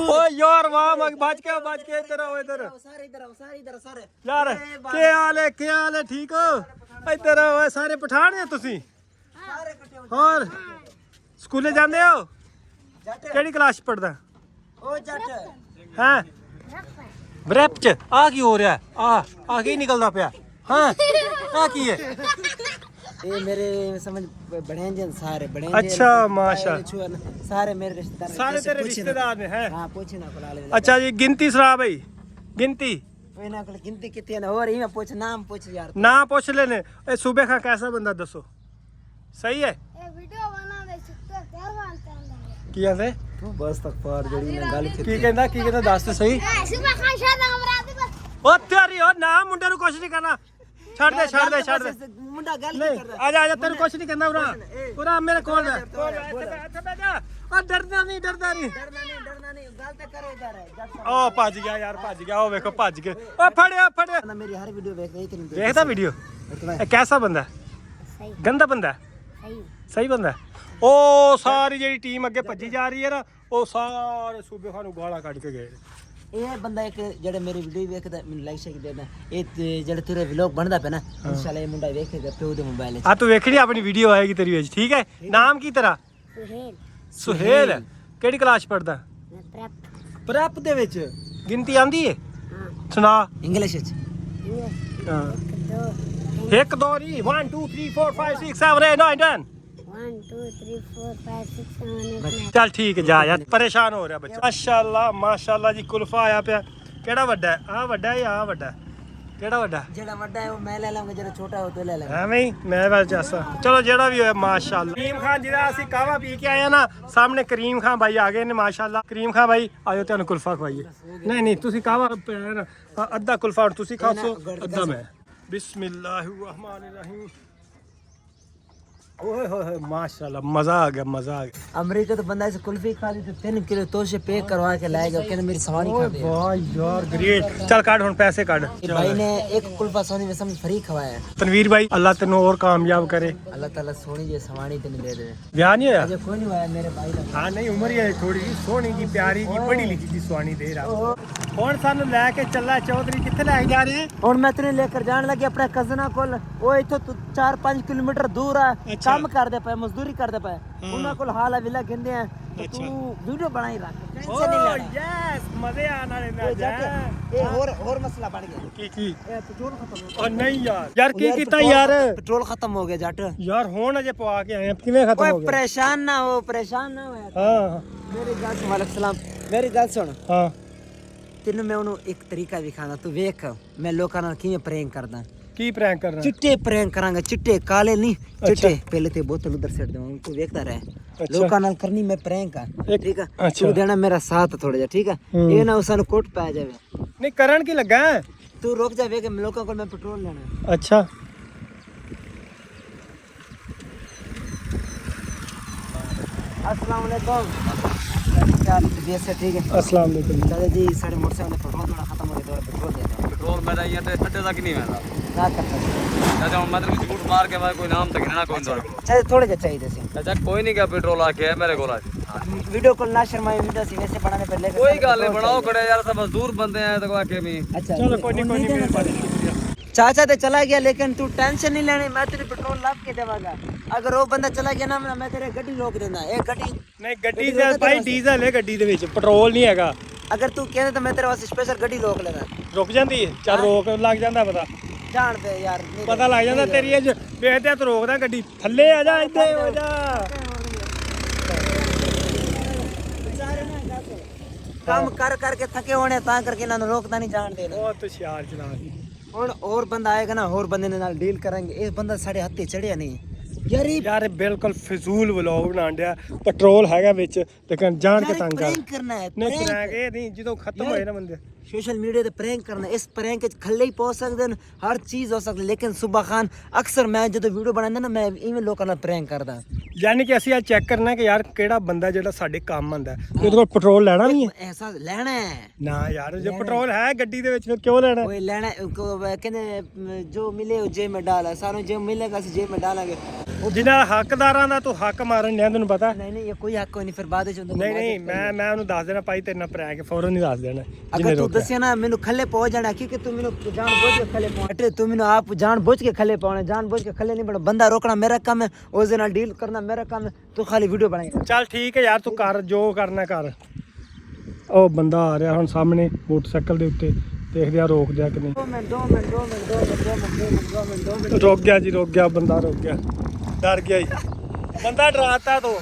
ਓਏ ਯਾਰ ਵਾਹ ਮਗ ਬਚ ਕੇ ਇੱਧਰ ਆਓ ਇੱਧਰ सारे इधर आओ सारे इधर सारे ਯਾਰ ਕੀ ਹਾਲ ਹੈ ਠੀਕ ਹੋ ਇੱਧਰ ਆਓ ਸਾਰੇ ਪਠਾਨ ਨੇ ਤੁਸੀਂ सारे इकट्ठे हो ਹੋਰ ਸਕੂਲੇ ਜਾਂਦੇ ਹੋ जट ਕਿਹੜੀ ਕਲਾਸ ਪੜਦਾ ओ जट ਹੈ ਬ੍ਰੈਪ ਚ ਆ ਕੀ ਹੋ ਰਿਹਾ ਆ ਕੀ ਨਿਕਲਦਾ ਪਿਆ ਹਾਂ ਆ ਕੀ ਹੈ ये मेरे समझ बड़े जन सारे बड़े अच्छा, माशा। सारे मेरे रिश्तेदार हैं। ਸਾਰੇ जैसे ਤੇਰੇ पूछे ना- ਰਿਸ਼ਤੇਦਾਰ ਨੇ ਹੈ हाँ पूछे ना कोला ले ਅੱਛਾ ਜੀ ਗਿਣਤੀ ਸੁਣਾ ਬਈ ਗਿਣਤੀ कोई ना कोला गिनती कितनी है ना और ही पूछ नाम पूछ यार ਨਾ ਪੁੱਛ ਲੈਨੇ ਇਹ ਸੂਬੇ ਖਾਂ ਕੈਸਾ ਬੰਦਾ ਦੱਸੋ ਸਹੀ ਹੈ ये वीडियो बना दे सकते हैं क्या बनता है ਕੀ ਕਹਿੰਦੇ तू बस तक पार जड़ी ना गल ਕੀ ਕਹਿੰਦਾ ਦੱਸ ਤੇ ਸਹੀ सुबह खान शायद हमरा दे बस ਉਹ ਤੇਰੀ ਉਹ ਨਾ ਮੁੰਡੇ ਨੂੰ ਕੁਛ ਨਹੀਂ ਕਰਨਾ ਛੱਡ ਦੇ मुंडा गल ਨਹੀਂ नहीं करदा ਆ ਜਾ ਤੈਨੂੰ ਕੁਛ ਨਹੀਂ ਕਹਿੰਦਾ ਉਰਾ ਮੇਰੇ ਕੋਲ ਜਾ ਇੱਥੇ ਬਹਿ ਜਾ ਉਹ ਡਰਦਾ ਨਹੀਂ डरना नहीं गल तो करे इधर है जट ਉਹ ਭੱਜ ਗਿਆ ਯਾਰ ਭੱਜ ਗਿਆ ਉਹ ਵੇਖੋ ਭੱਜ ਗਏ ਓ ਫੜਿਆ ना मेरी हर वीडियो देख रही थी ਵੇਖਦਾ ਵੀਡੀਓ ਇਹ ਕੈਸਾ ਬੰਦਾ सही ਗੰਦਾ ਬੰਦਾ सही ਸਹੀ ਬੰਦਾ ਉਹ ਸਾਰੀ ਜਿਹੜੀ ਟੀਮ ਅੱਗੇ ਭੱਜੀ ਜਾ ਰਹੀ ਹੈ ਨਾ ਉਹ ਸਾਰੇ ਸੂਬੇ ਖਾਨ ਨੂੰ ਗਾਲਾਂ ਕੱਢ ਕੇ ਗਏ ਇਹ ਬੰਦਾ ਇੱਕ ਜਿਹੜਾ ਮੇਰੀ ਵੀਡੀਓ ਵੇਖਦਾ ਮੈਨੂੰ ਲਾਈਕ ਸ਼ੇਕ ਦੇਦਾ ਇਹ ਜਿਹੜਾ ਤੇਰੇ ਵਲੌਗ ਬਣਦਾ ਪਿਆ ਨਾ ਇਨਸ਼ਾਅੱਲਾ ਇਹ ਮੁੰਡਾ ਵੇਖੇਗਾ ਪਿਓ ਦੇ ਮੋਬਾਈਲ 'ਚ ਆ ਤੂੰ ਵੇਖਣੀ ਆਪਣੀ ਵੀਡੀਓ ਆਏਗੀ ਤੇਰੀ ਵਿੱਚ ਠੀਕ ਹੈ ਨਾਮ ਕੀ ਤੇਰਾ सुहेल ਸੁਹੇਲ ਕਿਹੜੀ ਕਲਾਸ ਪੜਦਾ मैं प्रेप ਪ੍ਰੈਪ ਦੇ ਵਿੱਚ ਗਿਣਤੀ ਆਂਦੀ ਏ ਸੁਣਾ ਇੰਗਲਿਸ਼ ਵਿੱਚ ਹਾਂ दो 1 2 3 1 2 3 4 5 6 7 8 9 10 1 2 3 4 5 6 7 8 9 ਚੱਲ ਠੀਕ ਹੈ ਜਾ ਯਾਰ ਪਰੇਸ਼ਾਨ ਹੋ ਰਿਹਾ ਬੱਚਾ ਮਾਸ਼ਾਅੱਲਾ ਜੀ ਕੁਲਫਾ ਆਇਆ ਪਿਆ ਕਿਹੜਾ ਵੱਡਾ ਹੈ ਆ ਵੱਡਾ ਹੈ ਜਾਂ ਆ ਵੱਡਾ ਹੈ? ਕਿਹੜਾ ਵੱਡਾ ਜਿਹੜਾ ਵੱਡਾ ਹੈ ਉਹ ਮੈਂ ਲੈ ਲਾਂਗਾ ਜਿਹੜਾ ਛੋਟਾ ਹੈ ਉਹ ਤੂੰ ਲੈ ਲੈ ਐਵੇਂ ਹੀ ਮੈਂ ਬਸ ਜੱਸਾ ਚਲੋ ਜਿਹੜਾ ਵੀ ਹੋਇਆ ਮਾਸ਼ਾਅੱਲਾ ਕਰੀਮ ਖਾਨ ਜਿਹੜਾ ਅਸੀਂ ਕਾਵਾ ਪੀ ਕੇ ਆਏ ਆ ਨਾ ਸਾਹਮਣੇ ਕਰੀਮ ਖਾਨ ਭਾਈ ਆ ਗਏ ਨੇ ਮਾਸ਼ਾਅੱਲਾ ਕਰੀਮ ਖਾਨ ਭਾਈ ਆਇਓ ਤੁਹਾਨੂੰ ਕੁਲਫਾ ਖਵਾਈਏ ਨਹੀਂ ਤੁਸੀਂ ਕਾਵਾ ਪਿਆ ਨਾ ਅੱਧਾ ਕੁਲਫਾ ਹੁਣ ਤੁਸੀਂ ਖਾਓ ਅੱਧਾ ਮੈਂ ਬਿਸਮਿਲ੍ਲਾਹਿਰ ਰਹੀਮ ਓਏ ਹੋਏ ਹੋਏ ਮਾਸ਼ਾਅੱਲਾ ਮਜ਼ਾ ਆ ਗਿਆ अमेरिका तो बंदा ऐसे कुल्फी खा ली तो 3 किलो तोशे पैक करवा के लाएगा कहना मेरी सवारी खा दे ਵਾਹ ਯਾਰ ਗ੍ਰੇਟ ਚੱਲ ਕੱਢ ਹੁਣ ਪੈਸੇ ਕੱਢ मेरे भाई ने एक कुल्फा सोनी में समझ फ्री खवाया है ਤਨਵੀਰ ਭਾਈ ਅੱਲਾ ਤੈਨੂੰ ਹੋਰ ਕਾਮਯਾਬ ਕਰੇ अल्लाह ताला सोनी जे सवारी तेन दे दे ਵਿਆਹ ਨਹੀਂ ਹੋਇਆ अजय कोई नहीं हुआ मेरे भाई का ਹਾਂ ਨਹੀਂ ਉਮਰ ਹੀ ਹੈ ਥੋੜੀ ਜੀ ਸੋਹਣੀ ਜੀ ਪਿਆਰੀ ਜੀ ਪੜ੍ਹੀ ਲਿਖੀ ਜੀ ਸੁਆਣੀ ਦੇ ਰਾ ਹੁਣ ਸਾਨੂੰ ਲੈ ਕੇ ਚੱਲਾ ਚੌਧਰੀ ਕਿੱਥੇ ਲੈ ਕੇ ਜਾ ਰਹੇ और मैं तेने लेकर जाने लगे अपने कजना कोल वो इथों 4-5 किलोमीटर दूर है काम कर दे पाए मजदूरी कर दे पाए उन्हां कोल हाल विला गिंदे हैं तो तू वीडियो बनाई रख टेंशन नहीं लेना ਯੈਸ ਮਜ਼ੇ ਆਣ ਵਾਲੇ ए ਨਾ जट ए और मसला बढ़ गया ਕੀ ए पेट्रोल खत्म हो ਉਹ ਨਹੀਂ ਯਾਰ ਕੀ ਕੀਤਾ ਯਾਰ पेट्रोल खत्म हो गया जट ਯਾਰ ਹੁਣ ਅਜੇ ਪਵਾ ਕੇ ਆਏ ਆ ਕਿਵੇਂ ਖਤਮ ਹੋ ओए ਗਿਆ परेशान ना हो यार ਹਾਂ मेरी गल सुन वालेकुम सलाम मेरी गल सुन ਹਾਂ ਤੈਨੂੰ ਮੈਂ ਉਹਨੂੰ ਇੱਕ ਤਰੀਕਾ ਵਿਖਾਣਾ ਤੂੰ ਵੇਖ ਮੈਂ ਲੋਕਾਂ ਨਾਲ ਕਿਵੇਂ ਪ੍ਰੈਂਕ ਕਰਦਾ ਕੀ ਪ੍ਰੈਂਕ ਕਰਨਾ ਚਿੱਟੇ ਪ੍ਰੈਂਕ ਕਰਾਂਗਾ ਚਿੱਟੇ ਕਾਲੇ ਨਹੀਂ ਚਿੱਟੇ ਪਹਿਲੇ ਤੇ ਬੋਤਲ ਉਧਰ ਸਿੱਟ ਦੇਵਾਂਗਾ ਤੂੰ ਵੇਖਦਾ ਰਹਿ ਲੋਕਾਂ ਨਾਲ ਕਰਨੀ ਮੈਂ ਪ੍ਰੈਂਕ ਆ ਠੀਕ ਆ ਤੂੰ ਦੇਣਾ ਮੇਰਾ ਸਾਥ ਥੋੜਾ ਜਿਹਾ ਠੀਕ ਆ ਇਹ ਨਾ ਉਸਾਂ ਨੂੰ ਕੋਟ ਪੈ ਜਾਵੇ ਨਹੀਂ ਕਰਨ ਕੀ ਲੱਗਾ ਤੂੰ ਰੁਕ ਜਾ ਵੇਖ ਲੋਕਾਂ ਕੋਲ ਮੈਂ ਪੈਟਰੋਲ ਲੈਣਾ ਅੱਛਾ अस्सलाम वालेकुम क्या तबीयत से ठीक है अस्सलाम वालेकुम दादा जी साढ़े मोटरसाइकिल में पेट्रोल थोड़ा खत्म हो गया थोड़ा पेट्रोल दे दो पेट्रोल मेरा ये अड्डे तक नहीं है क्या कर सकते चाचा मतलब कि झूठ मार के मैं कोई नाम तक ना कोई दो चाहे थोड़े जे चाहिए थे चाचा कोई नहीं क्या पेट्रोल आके है मेरे को वीडियो कॉल ना शर्माए वीडियो सी वैसे बनाने पर लेकर कोई गल नहीं बनाओ खड़े यार सब मजदूर बंदे हैं तो आके भी अच्छा चलो कोई नहीं मेहरबानी शुक्रिया। चाचा तो चला गया लेकिन तू टेंशन नहीं लेनी मैं तेरे पेट्रोल लाभ के देवांगा अगर वो बंदा चला गया ना मैं तेरे गड्डी रोक देना एक गड्डी ਨਹੀਂ ਗੱਡੀ ਦੇ ਭਾਈ ਡੀਜ਼ਲ ਹੈ ਗੱਡੀ ਦੇ ਵਿੱਚ ਪੈਟਰੋਲ ਨਹੀਂ ਹੈਗਾ। अगर तू कहने तो मैं तेरे वास्ते स्पेशल गड्डी रोक लेना ਰੁਕ ਜਾਂਦੀ ਹੈ ਚੱਲ ਰੋਕ ਲੱਗ ਜਾਂਦਾ ਪਤਾ जान पे यार नहीं ਪਤਾ ਲੱਗ ਜਾਂਦਾ ਤੇਰੀ ਅੱਜ ਵੇਖਦੇ ਆ ਤੂੰ ਰੋਕਦਾ ਗੱਡੀ ਥੱਲੇ ਆ ਜਾ ਇੱਥੇ ਹੋ ਜਾ। काम कर करके थके होने ता करके ना रोकता नहीं जान देना ਬਹੁਤ ਹੁਸ਼ਿਆਰ ਚਲਾ ਰਹੀ। ਹੁਣ और बंदा आएगा ना और बंदे ने नाल डील करेंगे ਇਹ ਬੰਦਾ ਸਾਡੇ ਹੱਥੇ ਚੜਿਆ ਨਹੀਂ ਯਾਰ ਇਹ ਯਾਰ ਇਹ ਬਿਲਕੁਲ ਫਜ਼ੂਲ ਵਲੌਗ ਬਣਾਉਣ ਡਿਆ ਪੈਟਰੋਲ ਹੈਗਾ ਵਿੱਚ ਲੇਕਿਨ ਜਾਣ ਕੇ ਤੰਗ ਕਰ प्रैंक करना है ਨਹੀਂ ਪ੍ਰੈਂਕ ਇਹ ਨਹੀਂ ਜਦੋਂ ਖਤਮ ਹੋਏ ਨਾ ਬੰਦੇ सोशल मीडिया ते प्रैंक करना इस प्रैंक च खल्ले ही पहुंच सकदे न हर चीज हो सकदी लेकिन सुबह खान अक्सर मैं जदों वीडियो बनांदा ना मैं इवें लोकां नाल प्रैंक करदा ਯਾਨੀ ਕਿ ਅਸੀਂ ਆ ਚੈੱਕ ਕਰਨਾ ਕਿ ਯਾਰ ਕਿਹੜਾ ਬੰਦਾ ਜਿਹੜਾ ਸਾਡੇ ਕੰਮ ਆਂਦਾ ਉਹਦੇ ਕੋਲ ਪੈਟਰੋਲ ਲੈਣਾ ਨਹੀਂ ਹੈ एहसास लेना है ਨਾ ਯਾਰ ਜੇ ਪੈਟਰੋਲ ਹੈ ਗੱਡੀ ਦੇ ਵਿੱਚ ਫਿਰ ਕਿਉਂ ਲੈਣਾ ओए लेना कहंदे जो मिले वो जेब में डाला सारों जो मिलेगा सी जेब में डालेंगे ਜਿਨ੍ਹਾਂ ਹੱਕਦਾਰਾਂ ਦਾ ਤੂੰ ਹੱਕ ਮਾਰਨ ਡਿਆ ਤੈਨੂੰ ਪਤਾ नहीं नहीं ये कोई हक कोई नहीं फिर बाद च ਨਹੀਂ ਨਹੀਂ ਮੈਂ ਉਹਨੂੰ ਦੱਸ ਦੇਣਾ ਭਾਈ ਤੇਰੇ ਨਾਲ ਪ੍ਰੈਂਕ ਫੌਰਨ ਨਹੀਂ ਦੱਸ ਦੇਣਾ अगर तू दसिया ना मैनू खल्ले पहुंच जाना क्योंकि तू मैनू जान बुझ के खल्ले पहुंच तू मैनू आप जान बुझ के खल्ले पाने जान बुझ के खल्ले नहीं पड़ना बंदा रोकना मेरा काम है उसके नाल डील करना मेरा काम है तू खाली वीडियो बनाएगा ਚੱਲ ਠੀਕ ਹੈ ਯਾਰ ਤੂੰ ਕਰ ਜੋ ਕਰਨਾ ਕਰ। ਉਹ ਬੰਦਾ ਆ ਰਿਹਾ ਹੁਣ ਸਾਹਮਣੇ ਮੋਟਰਸਾਈਕਲ ਦੇ ਉੱਤੇ ਦੇਖਦੇ ਆ ਰੋਕਦੇ ਆ ਕਿ ਨਹੀਂ। 2 मिनट ਰੁਕ ਗਿਆ ਜੀ ਰੁਕ ਗਿਆ ਬੰਦਾ ਰੁਕ ਗਿਆ ਡਰ ਗਿਆ ਜੀ ਬੰਦਾ ਡਰਾਤਾ ਤੋ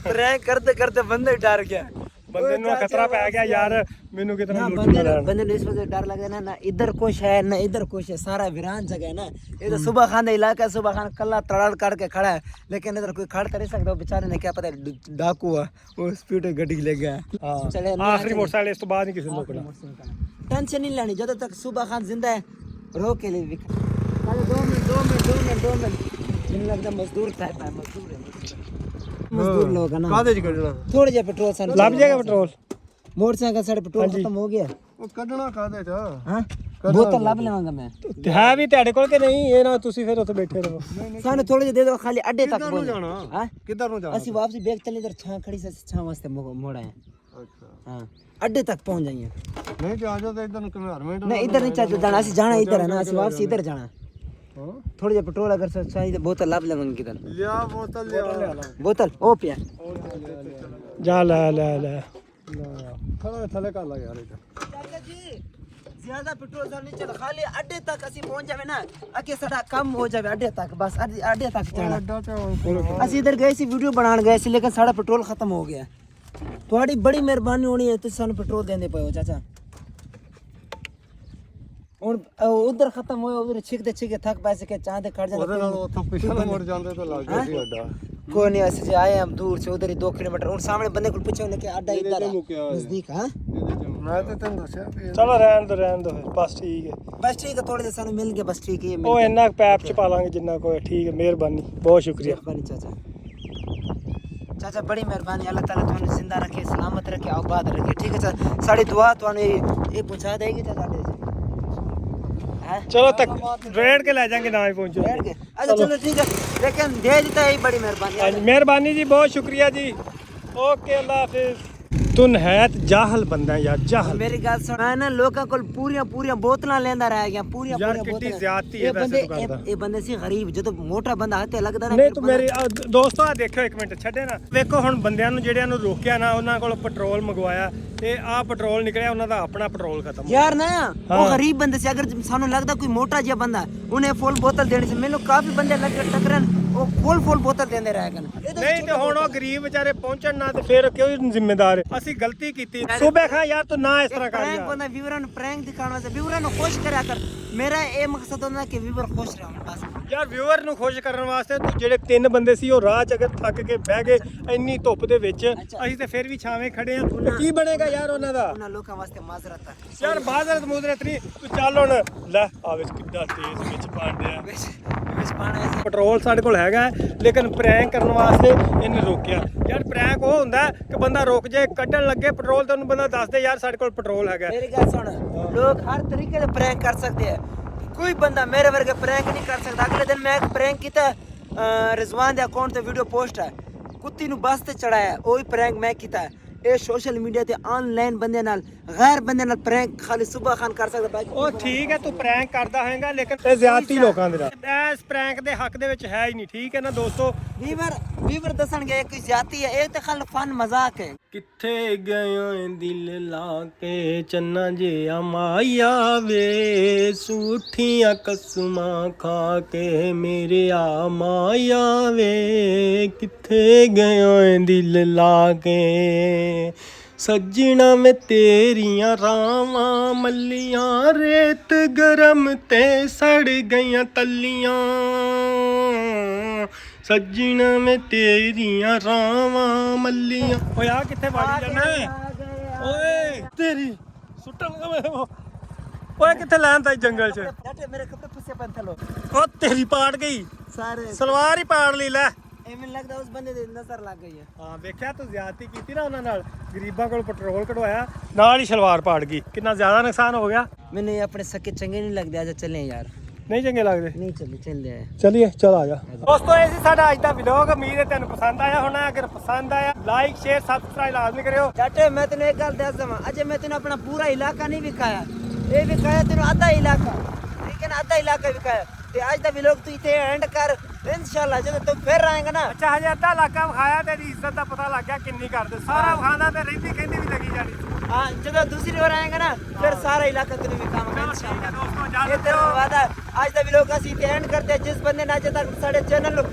प्रैंक करते करते बंदे डर गया ਬੰਦੇ ਨੂੰ ਖਤਰਾ ਪੈ ਗਿਆ ਯਾਰ ਮੈਨੂੰ ਕਿਤਨਾ ना ਲੁੱਟ ਲੈਣ। बंदे ने इस वजह से डर लगे ना इधर कुछ है ना इधर कुछ है सारा वीरान जगह है ना ये तो सुबह खान इलाका सुबह खान कल्ला तड़ड़ काट के खड़ा है लेकिन इधर कोई खड़ तो नहीं सकता बेचारे ने क्या पता डाकू हुआ वो स्पीड गड्डी ले गया ਹਾਂ चले ਆਖਰੀ मोटरसाइकिल ਇਸ ਤੋਂ ਬਾਅਦ ਨਹੀਂ ਕਿਸੇ ਨੂੰ ਰੋਕਣਾ। टेंशन नहीं लेनी जब तक सुबह खान जिंदा है रोक के लिए दो मिनट जिन्हें लगता मजदूर टाइप है मजदूर लोग है ना ਕਾਹਦੇ ਚ ਕੱਢਣਾ थोड़े जे पेट्रोल सन ਲੱਭ ਜਾਏਗਾ ਪੈਟਰੋਲ मोटरसाइकिल साढ़े पेट्रोल खत्म हो गया ਉਹ ਕੱਢਣਾ ਕਾਹਦੇ ਚ हाँ बोतल लब लेवांगा मैं ਤੇ ਹੈ ਵੀ ਤੁਹਾਡੇ ਕੋਲ ਕਿ ਨਹੀਂ ਇਹ ਨਾ ਤੁਸੀਂ ਫਿਰ ਉੱਥੇ ਬੈਠੇ ਰਹੋ। सानू थोड़े जे दे दो खाली अड्डे तक पहुंच ਜਾਣਾ हां ਕਿੱਧਰ ਨੂੰ ਜਾਣਾ ਅਸੀਂ वापसी बैग चलने इधर छां खड़ी से छां वास्ते मोड़ आए ਅੱਛਾ हां अड्डे तक पहुंच जाइए ਨਹੀਂ ਤੇ ਆ ਜਾਓ ਤੇ ਇੱਧਰ ਨੂੰ ਕਿਵੇਂ ਹਰਮਿੰਟ नहीं इधर नहीं चाहिए जाना ਅਸੀਂ जाना इधर है ना ਅਸੀਂ वापसी इधर जाना ਹਾਂ थोड़े जे पेट्रोल अगर चाहिए बोतल लब लेवांगे किधर ਲਿਆ ਬੋਤਲ ਲਿਆ बोतल ओ पिया ਜਾ ਲੈ ਲੈ ਲੈ ਖੜਾ ਥੱਲੇ ਕਰ ਲਾ ਯਾਰ ਇੱਧਰ चाचा जी ज्यादा पेट्रोल नहीं चल खाली अड्डे तक ਅਸੀਂ पहुंच जावे ना अके साਡਾ ਕੰਮ हो जावे अड्डे तक बस अड्डे तक जाना ਅੱਡਾ ਤੇ ਕੋਲ ਅਸੀਂ इधर गए सी वीडियो बनाने गए सी लेकिन साਡਾ पेट्रोल खत्म हो गया ਤੁਹਾਡੀ ਬੜੀ ਮਿਹਰਬਾਨੀ ਹੋਣੀ ਹੈ ਤੁਸੀਂ ਸਾਨੂੰ ਪੈਟਰੋਲ ਦੇਂਦੇ ਪਏ ਹੋ ਚਾਚਾ ਹੁਣ ਉਧਰ ਖਤਮ ਹੋਇਆ ਉਧਰ ਛਿਕਦੇ ਥੱਕ ਪੈ ਸਕੇ ਚਾਹਦੇ ਖੜ ਜਾਂਦੇ ਉਹਦੇ ਨਾਲ ਉੱਥੋਂ ਪਿਛਲੇ ਮੁੜ ਜਾਂਦੇ ਤਾਂ ਲੱਗ ਗਿਆ ਸੀ ਅੱਡਾ कोई नहीं ऐसे आए हम दूर से उधर ही 2 किलोमीटर और सामने बंदे को पूछो कि अड्डा इधर है नजदीक हां ਮੈਂ ਤੇ ਤੈਨੂੰ ਦੱਸਿਆ ਚਲੋ ਰਹਿਣ ਦੋ ਫਿਰ ਬਸ ਠੀਕ ਹੈ बस ठीक है थोड़े से सानू मिल गया बस ठीक है ये ਉਹ ਇੰਨਾ ਪੈਪ ਚ ਪਾ ਲਾਂਗੇ ਜਿੰਨਾ ਕੋਈ ਠੀਕ ਹੈ ਮਿਹਰਬਾਨੀ ਬਹੁਤ ਸ਼ੁਕਰੀਆ। मेहरबानी चाचा चाचा बड़ी मेहरबानी अल्लाह ताला तुहानू जिंदा रखे सलामत रखे आबाद रखे ठीक है चाचा साडी दुआ तुहानू ये पहुंचा देगी चाचा अड्डे से हैं ਚਲੋ ਤੱਕ ਰੇੜ ਕੇ ਲੈ ਜਾਾਂਗੇ ਨਾ ਹੀ ਪਹੁੰਚੋ। बैठ गए अच्छा चलो ठीक है लेकिन दे देता है बड़ी मेहरबानी ਹਾਂਜੀ ਮਿਹਰਬਾਨੀ ਜੀ ਬਹੁਤ ਸ਼ੁਕਰੀਆ ਜੀ ਓਕੇ ਅੱਲਾ ਹਾਫਿਜ਼। ਤੂੰ ਨਹਾਇਤ ਜਾਹਲ ਬੰਦਾ ਯਾਰ ਜਾਹਲ मेरी गल सुन मैं ना लोगों को पूरियां बोतलां लेंदा रह गया पूरियां यार कितनी ज्यादती है वैसे तो करदा। ये बंदे सी गरीब ਜਦੋਂ ਮੋਟਾ ਬੰਦਾ ਹੱਥੇ ਲੱਗਦਾ ਨਾ ਨਹੀਂ ਤੂੰ ਮੇਰੀ ਦੋਸਤੋ ਆ ਦੇਖਿਓ ਇੱਕ ਮਿੰਟ ਛੱਡੇ ਨਾ ਵੇਖੋ ਹੁਣ ਬੰਦਿਆਂ ਨੂੰ ਜਿਹੜਿਆਂ ਨੂੰ ਰੋਕਿਆ ਨਾ ਉਹਨਾਂ ਕੋਲ ਪੈਟਰੋਲ ਮੰਗਵਾਇਆ ਤੇ ਆਹ ਪੈਟਰੋਲ ਨਿਕਲਿਆ ਉਹਨਾਂ ਦਾ ਆਪਣਾ ਪੈਟਰੋਲ ਖਤਮ ਯਾਰ ਨਾ ਉਹ ਗਰੀਬ ਬੰਦੇ ਸੀ ਅਗਰ ਸਾਨੂੰ ਲੱਗਦਾ ਕੋਈ ਮੋਟਾ ਜਿਹਾ ਬੰਦਾ ਉਹਨੇ ਫੁੱਲ ਬੋਤਲ ਦੇਣੀ ਸੀ ਮੈਨੂੰ ਕਾਫੀ ਬੰਦੇ ਲੱਗੇ ਟੱਕਰਨ ਉਹ ਫੁੱਲ ਬੋਤਲ ਦਿੰਦੇ ਰਹਿ ਗਏ ਨਹੀਂ ਤੇ ਹੁਣ ਉਹ ਗਰੀਬ ਵਿਚਾਰੇ ਪਹੁੰਚਣ ਨਾ ਤੇ ਫਿਰ ਕਿਉਂ ਜ਼ਿੰਮੇਦਾਰ ਅਸੀਂ ਗਲਤੀ ਕੀਤੀ ਸੂਬੇ ਖਾਂ ਯਾਰ ਤੂੰ ਨਾ ਇਸ ਤਰ੍ਹਾਂ ਕਰ ਪ੍ਰੈਂਕ ਯਾਰ ਬੰਦਾ ਵੀਵਰਾਂ ਨੂੰ ਪ੍ਰੈਂਕ ਦਿਖਾਉਣ ਵਾਸਤੇ ਵੀਵਰਾਂ ਨੂੰ ਖੁਸ਼ ਕਰਿਆ ਕਰ ਮੇਰਾ ਇਹ ਮਕਸਦ ਹੁੰਦਾ ਕਿ ਵੀਵਰ ਖੁਸ਼ ਰਹਿਣ ਬਸ ਯਾਰ ਵਿਊਅਰ ਨੂੰ ਖੁਸ਼ ਕਰਨ ਵਾਸਤੇ ਤੂੰ ਜਿਹੜੇ 3 ਬੰਦੇ ਸੀ ਉਹ ਰਾਹ 'ਚ ਅਗਰ ਥੱਕ ਕੇ ਬਹਿ ਗਏ ਇੰਨੀ ਧੁੱਪ ਦੇ ਵਿੱਚ ਅਸੀਂ ਤੇ ਫਿਰ ਵੀ ਛਾਵੇਂ ਖੜੇ ਆ ਤੇ ਕੀ ਬਣੇਗਾ ਯਾਰ ਉਹਨਾਂ ਦਾ ਉਹਨਾਂ ਲੋਕਾਂ ਵਾਸਤੇ ਮਾਜ਼ਰਤ ਹੈ ਯਾਰ ਬਾਜ਼ਰਤ ਮੁਜ਼ਰਤ ਨਹੀਂ ਤੂੰ ਚੱਲ ਹੁਣ ਲੈ ਆ ਵਿੱਚ ਕਿੱਦਾਂ ਤੇਜ਼ ਵਿੱਚ ਪਾਉਂਦੇ ਆ ਵਿੱਚ ਪਾਣਾ ਹੈ ਪੈਟਰੋਲ ਸਾਡੇ ਕੋਲ ਹੈਗਾ ਹੈ, ਲੇਕਿਨ ਪ੍ਰੈਂਕ ਕਰਨ ਵਾਸਤੇ ਇਹਨੇ ਰੋਕਿਆ ਯਾਰ ਪ੍ਰੈਂਕ ਉਹ ਹੁੰਦਾ ਕਿ ਬੰਦਾ ਰੁਕ ਜਾਏ ਕੱਢਣ ਲੱਗੇ ਪੈਟਰੋਲ ਤੈਨੂੰ ਬੰਦਾ ਦੱਸ ਦੇ ਯਾਰ ਸਾਡੇ ਕੋਲ ਪੈਟਰੋਲ ਹੈਗਾ मेरी गल सुन लोग हर तरीके से प्रैंक कर सकते हैं कोई बंदा मेरे वर्गे प्रैंक नहीं कर सकता। अगले दिन मैं एक प्रैंक किया, रिजवान के अकाउंट ते वीडियो पोस्ट है, कुत्ती नु बस ते चढ़ाया, वही प्रैंक मैं किया। ਇਹ ਸੋਸ਼ਲ ਮੀਡੀਆ ਤੇ ਆਨਲਾਈਨ ਬੰਦੇ ਨਾਲ ਗੈਰ ਬੰਦੇ ਨਾਲ ਪ੍ਰੈਂਕ ਖਾਲੀ ਸੁਬਾ ਖਾਨ ਕਰ ਸਕਦਾ ਬਾਕੀ ਉਹ ਠੀਕ ਹੈ ਤੂੰ ਪ੍ਰੈਂਕ ਕਰਦਾ ਹੋਏਗਾ ਲੇਕਿਨ ਇਹ ਜ਼ਿਆਦਤੀ ਲੋਕਾਂ ਦੇ ਨਾਲ ਇਸ ਪ੍ਰੈਂਕ ਦੇ ਹੱਕ ਦੇ ਵਿੱਚ ਹੈ ਹੀ ਨਹੀਂ। ਠੀਕ ਹੈ ਨਾ ਦੋਸਤੋ। ਵੀਵਰ ਦੱਸਣਗੇ ਕੋਈ ਜ਼ਿਆਦਤੀ ਹੈ, ਇਹ ਤਾਂ ਖਾਲੀ ਫਨ ਮਜ਼ਾਕ ਹੈ। ਕਿੱਥੇ ਗਏ ਓਏ ਦਿਲ ਲਾ ਕੇ ਚੰਨਾ ਜਿਹਾ ਮਾਇਆ ਵੇ, ਸੂਠੀਆਂ ਕਸਮਾਂ ਖਾ ਕੇ ਮੇਰੇ ਆ ਮਾਇਆ ਵੇ, ਕਿੱਥੇ ਗਏ ਓਏ ਦਿਲ ਲਾ ਕੇ ਸੱਜਣਾ ਮੈਂ ਤੇਰੀਆਂ ਰਾਵਾਂ ਮੱਲੀਆਂ, ਰੇਤ ਗਰਮ ਤੇ ਸੜ ਗਈਆਂ ਤੱਲੀਆਂ, ਸੱਜਣਾ ਮੈਂ ਤੇਰੀਆਂ ਰਾਵਾਂ ਮੱਲੀਆਂ। ਓਏ ਆ ਕਿੱਥੇ ਵੜ ਜਾਣਾ ਓਏ ਤੇਰੀ ਸੁੱਟਾਂਗਾ ਮੈਂ। ਓਏ ਕਿੱਥੇ ਲੈਣ ਤਾ ਜੰਗਲ ਚ ਜੱਟੇ ਮੇਰੇ ਕੱਪੜੇ ਪੁੱਸੇ ਪਨ ਥਲੋ ਓ ਤੇਰੀ ਪਾੜ ਗਈ ਸਾਰੇ ਸਲਵਾਰ ਹੀ ਪਾੜ ਲਈ ਲੈ। ਐਵੇਂ ਲੱਗਦਾ ਉਸ ਬੰਦੇ ਦੇ ਨਜ਼ਰ ਲੱਗ ਗਈ ਹੈ। ਹਾਂ ਵੇਖਿਆ ਤੂੰ ਜ਼ਿਆਦਤੀ ਕੀਤੀ ਨਾ ਉਹਨਾਂ ਨਾਲ, ਗਰੀਬਾਂ ਕੋਲ ਪੈਟਰੋਲ ਕਢਵਾਇਆ ਨਾਲ ਹੀ ਸਲਵਾਰ ਪਾੜ ਗਈ, ਕਿੰਨਾ ਜ਼ਿਆਦਾ ਨੁਕਸਾਨ ਹੋ ਗਿਆ। ਮੈਨੂੰ ਇਹ ਆਪਣੇ ਸਕੇ ਚੰਗੇ ਨਹੀਂ ਲੱਗਦੇ। ਆਜਾ ਚੱਲੇ ਯਾਰ। ਨਹੀਂ ਚੰਗੇ ਲੱਗਦੇ। ਨਹੀਂ ਚੱਲੇ ਚਲਿਏ ਚਲ ਆ ਜਾ ਦੋਸਤੋ। ਇਹ ਸੀ ਸਾਡਾ ਅੱਜ ਦਾ ਵਲੌਗ। ਉਮੀਦ ਹੈ ਤੁਹਾਨੂੰ ਪਸੰਦ ਆਇਆ ਹੋਣਾ। ਅਗਰ ਪਸੰਦ ਆਇਆ ਲਾਈਕ ਸ਼ੇਅਰ ਸਬਸਕ੍ਰਾਈਬ ਲਾਜ਼ਮੀ ਕਰਿਓ। ਜੱਟੇ ਮੈਂ ਤੈਨੂੰ ਇੱਕ ਗੱਲ ਦੱਸ ਦਵਾਂ, ਅਜੇ ਮੈਂ ਤੈਨੂੰ ਆਪਣਾ ਪੂਰਾ ਇਲਾਕਾ ਨਹੀਂ ਵਿਖਾਇਆ, ਇਹ ਵਿਖਾਇਆ ਤੈਨੂੰ ਅੱਧਾ ਇਲਾਕਾ, ਠੀਕ ਹੈ ਨਾ, ਅੱਧਾ ਇਲਾਕਾ ਵਿਖਾਇਆ। ਤੇ ਅੱਜ ਦਾ ਵਲੌਗ ਤੂੰ ਇੱਥੇ ਐਂਡ ਕਰ, ਇਨਸ਼ਾਅੱਲਾ ਜਦੋਂ ਤੂੰ ਫਿਰ ਆਏਗਾ ਨਾ। ਅੱਛਾ ਹਜੇ ਅੱਧਾ ਇਲਾਕਾ ਵਿਖਾਇਆ, ਤੇਰੀ ਇੱਜ਼ਤ ਦਾ ਪਤਾ ਲੱਗ ਗਿਆ ਕਿੰਨੀ ਕਰਦੇ। ਸਾਰਾ ਵਿਖਾਉਂਦਾ ਤੇ ਰਹਿੰਦੀ ਕਹਿੰਦੀ ਵੀ ਲੱਗੀ ਜਾਣੀ। ਹਾਂ ਜਦੋਂ ਦੂਸਰੀ ਵਾਰ ਆਏਗਾ ਨਾ ਫਿਰ ਸਾਰਾ ਇਲਾਕਾ ਤੈਨੂੰ ਵਿਖਾਵਾਂਗਾ ਇਨਸ਼ਾਅੱਲਾ। ਇਹ ਤੇਰਾ ਵਾਦਾ। ਅੱਜ ਦਾ ਵਲੌਗ ਅਸੀਂ ਇੱਥੇ ਐਂਡ ਕਰਦੇ ਹਾਂ। ਜਿਸ ਬੰਦੇ ਨੇ ਅਜੇ ਤੱਕ ਸਾਡੇ ਚੈਨਲ ਨੂੰ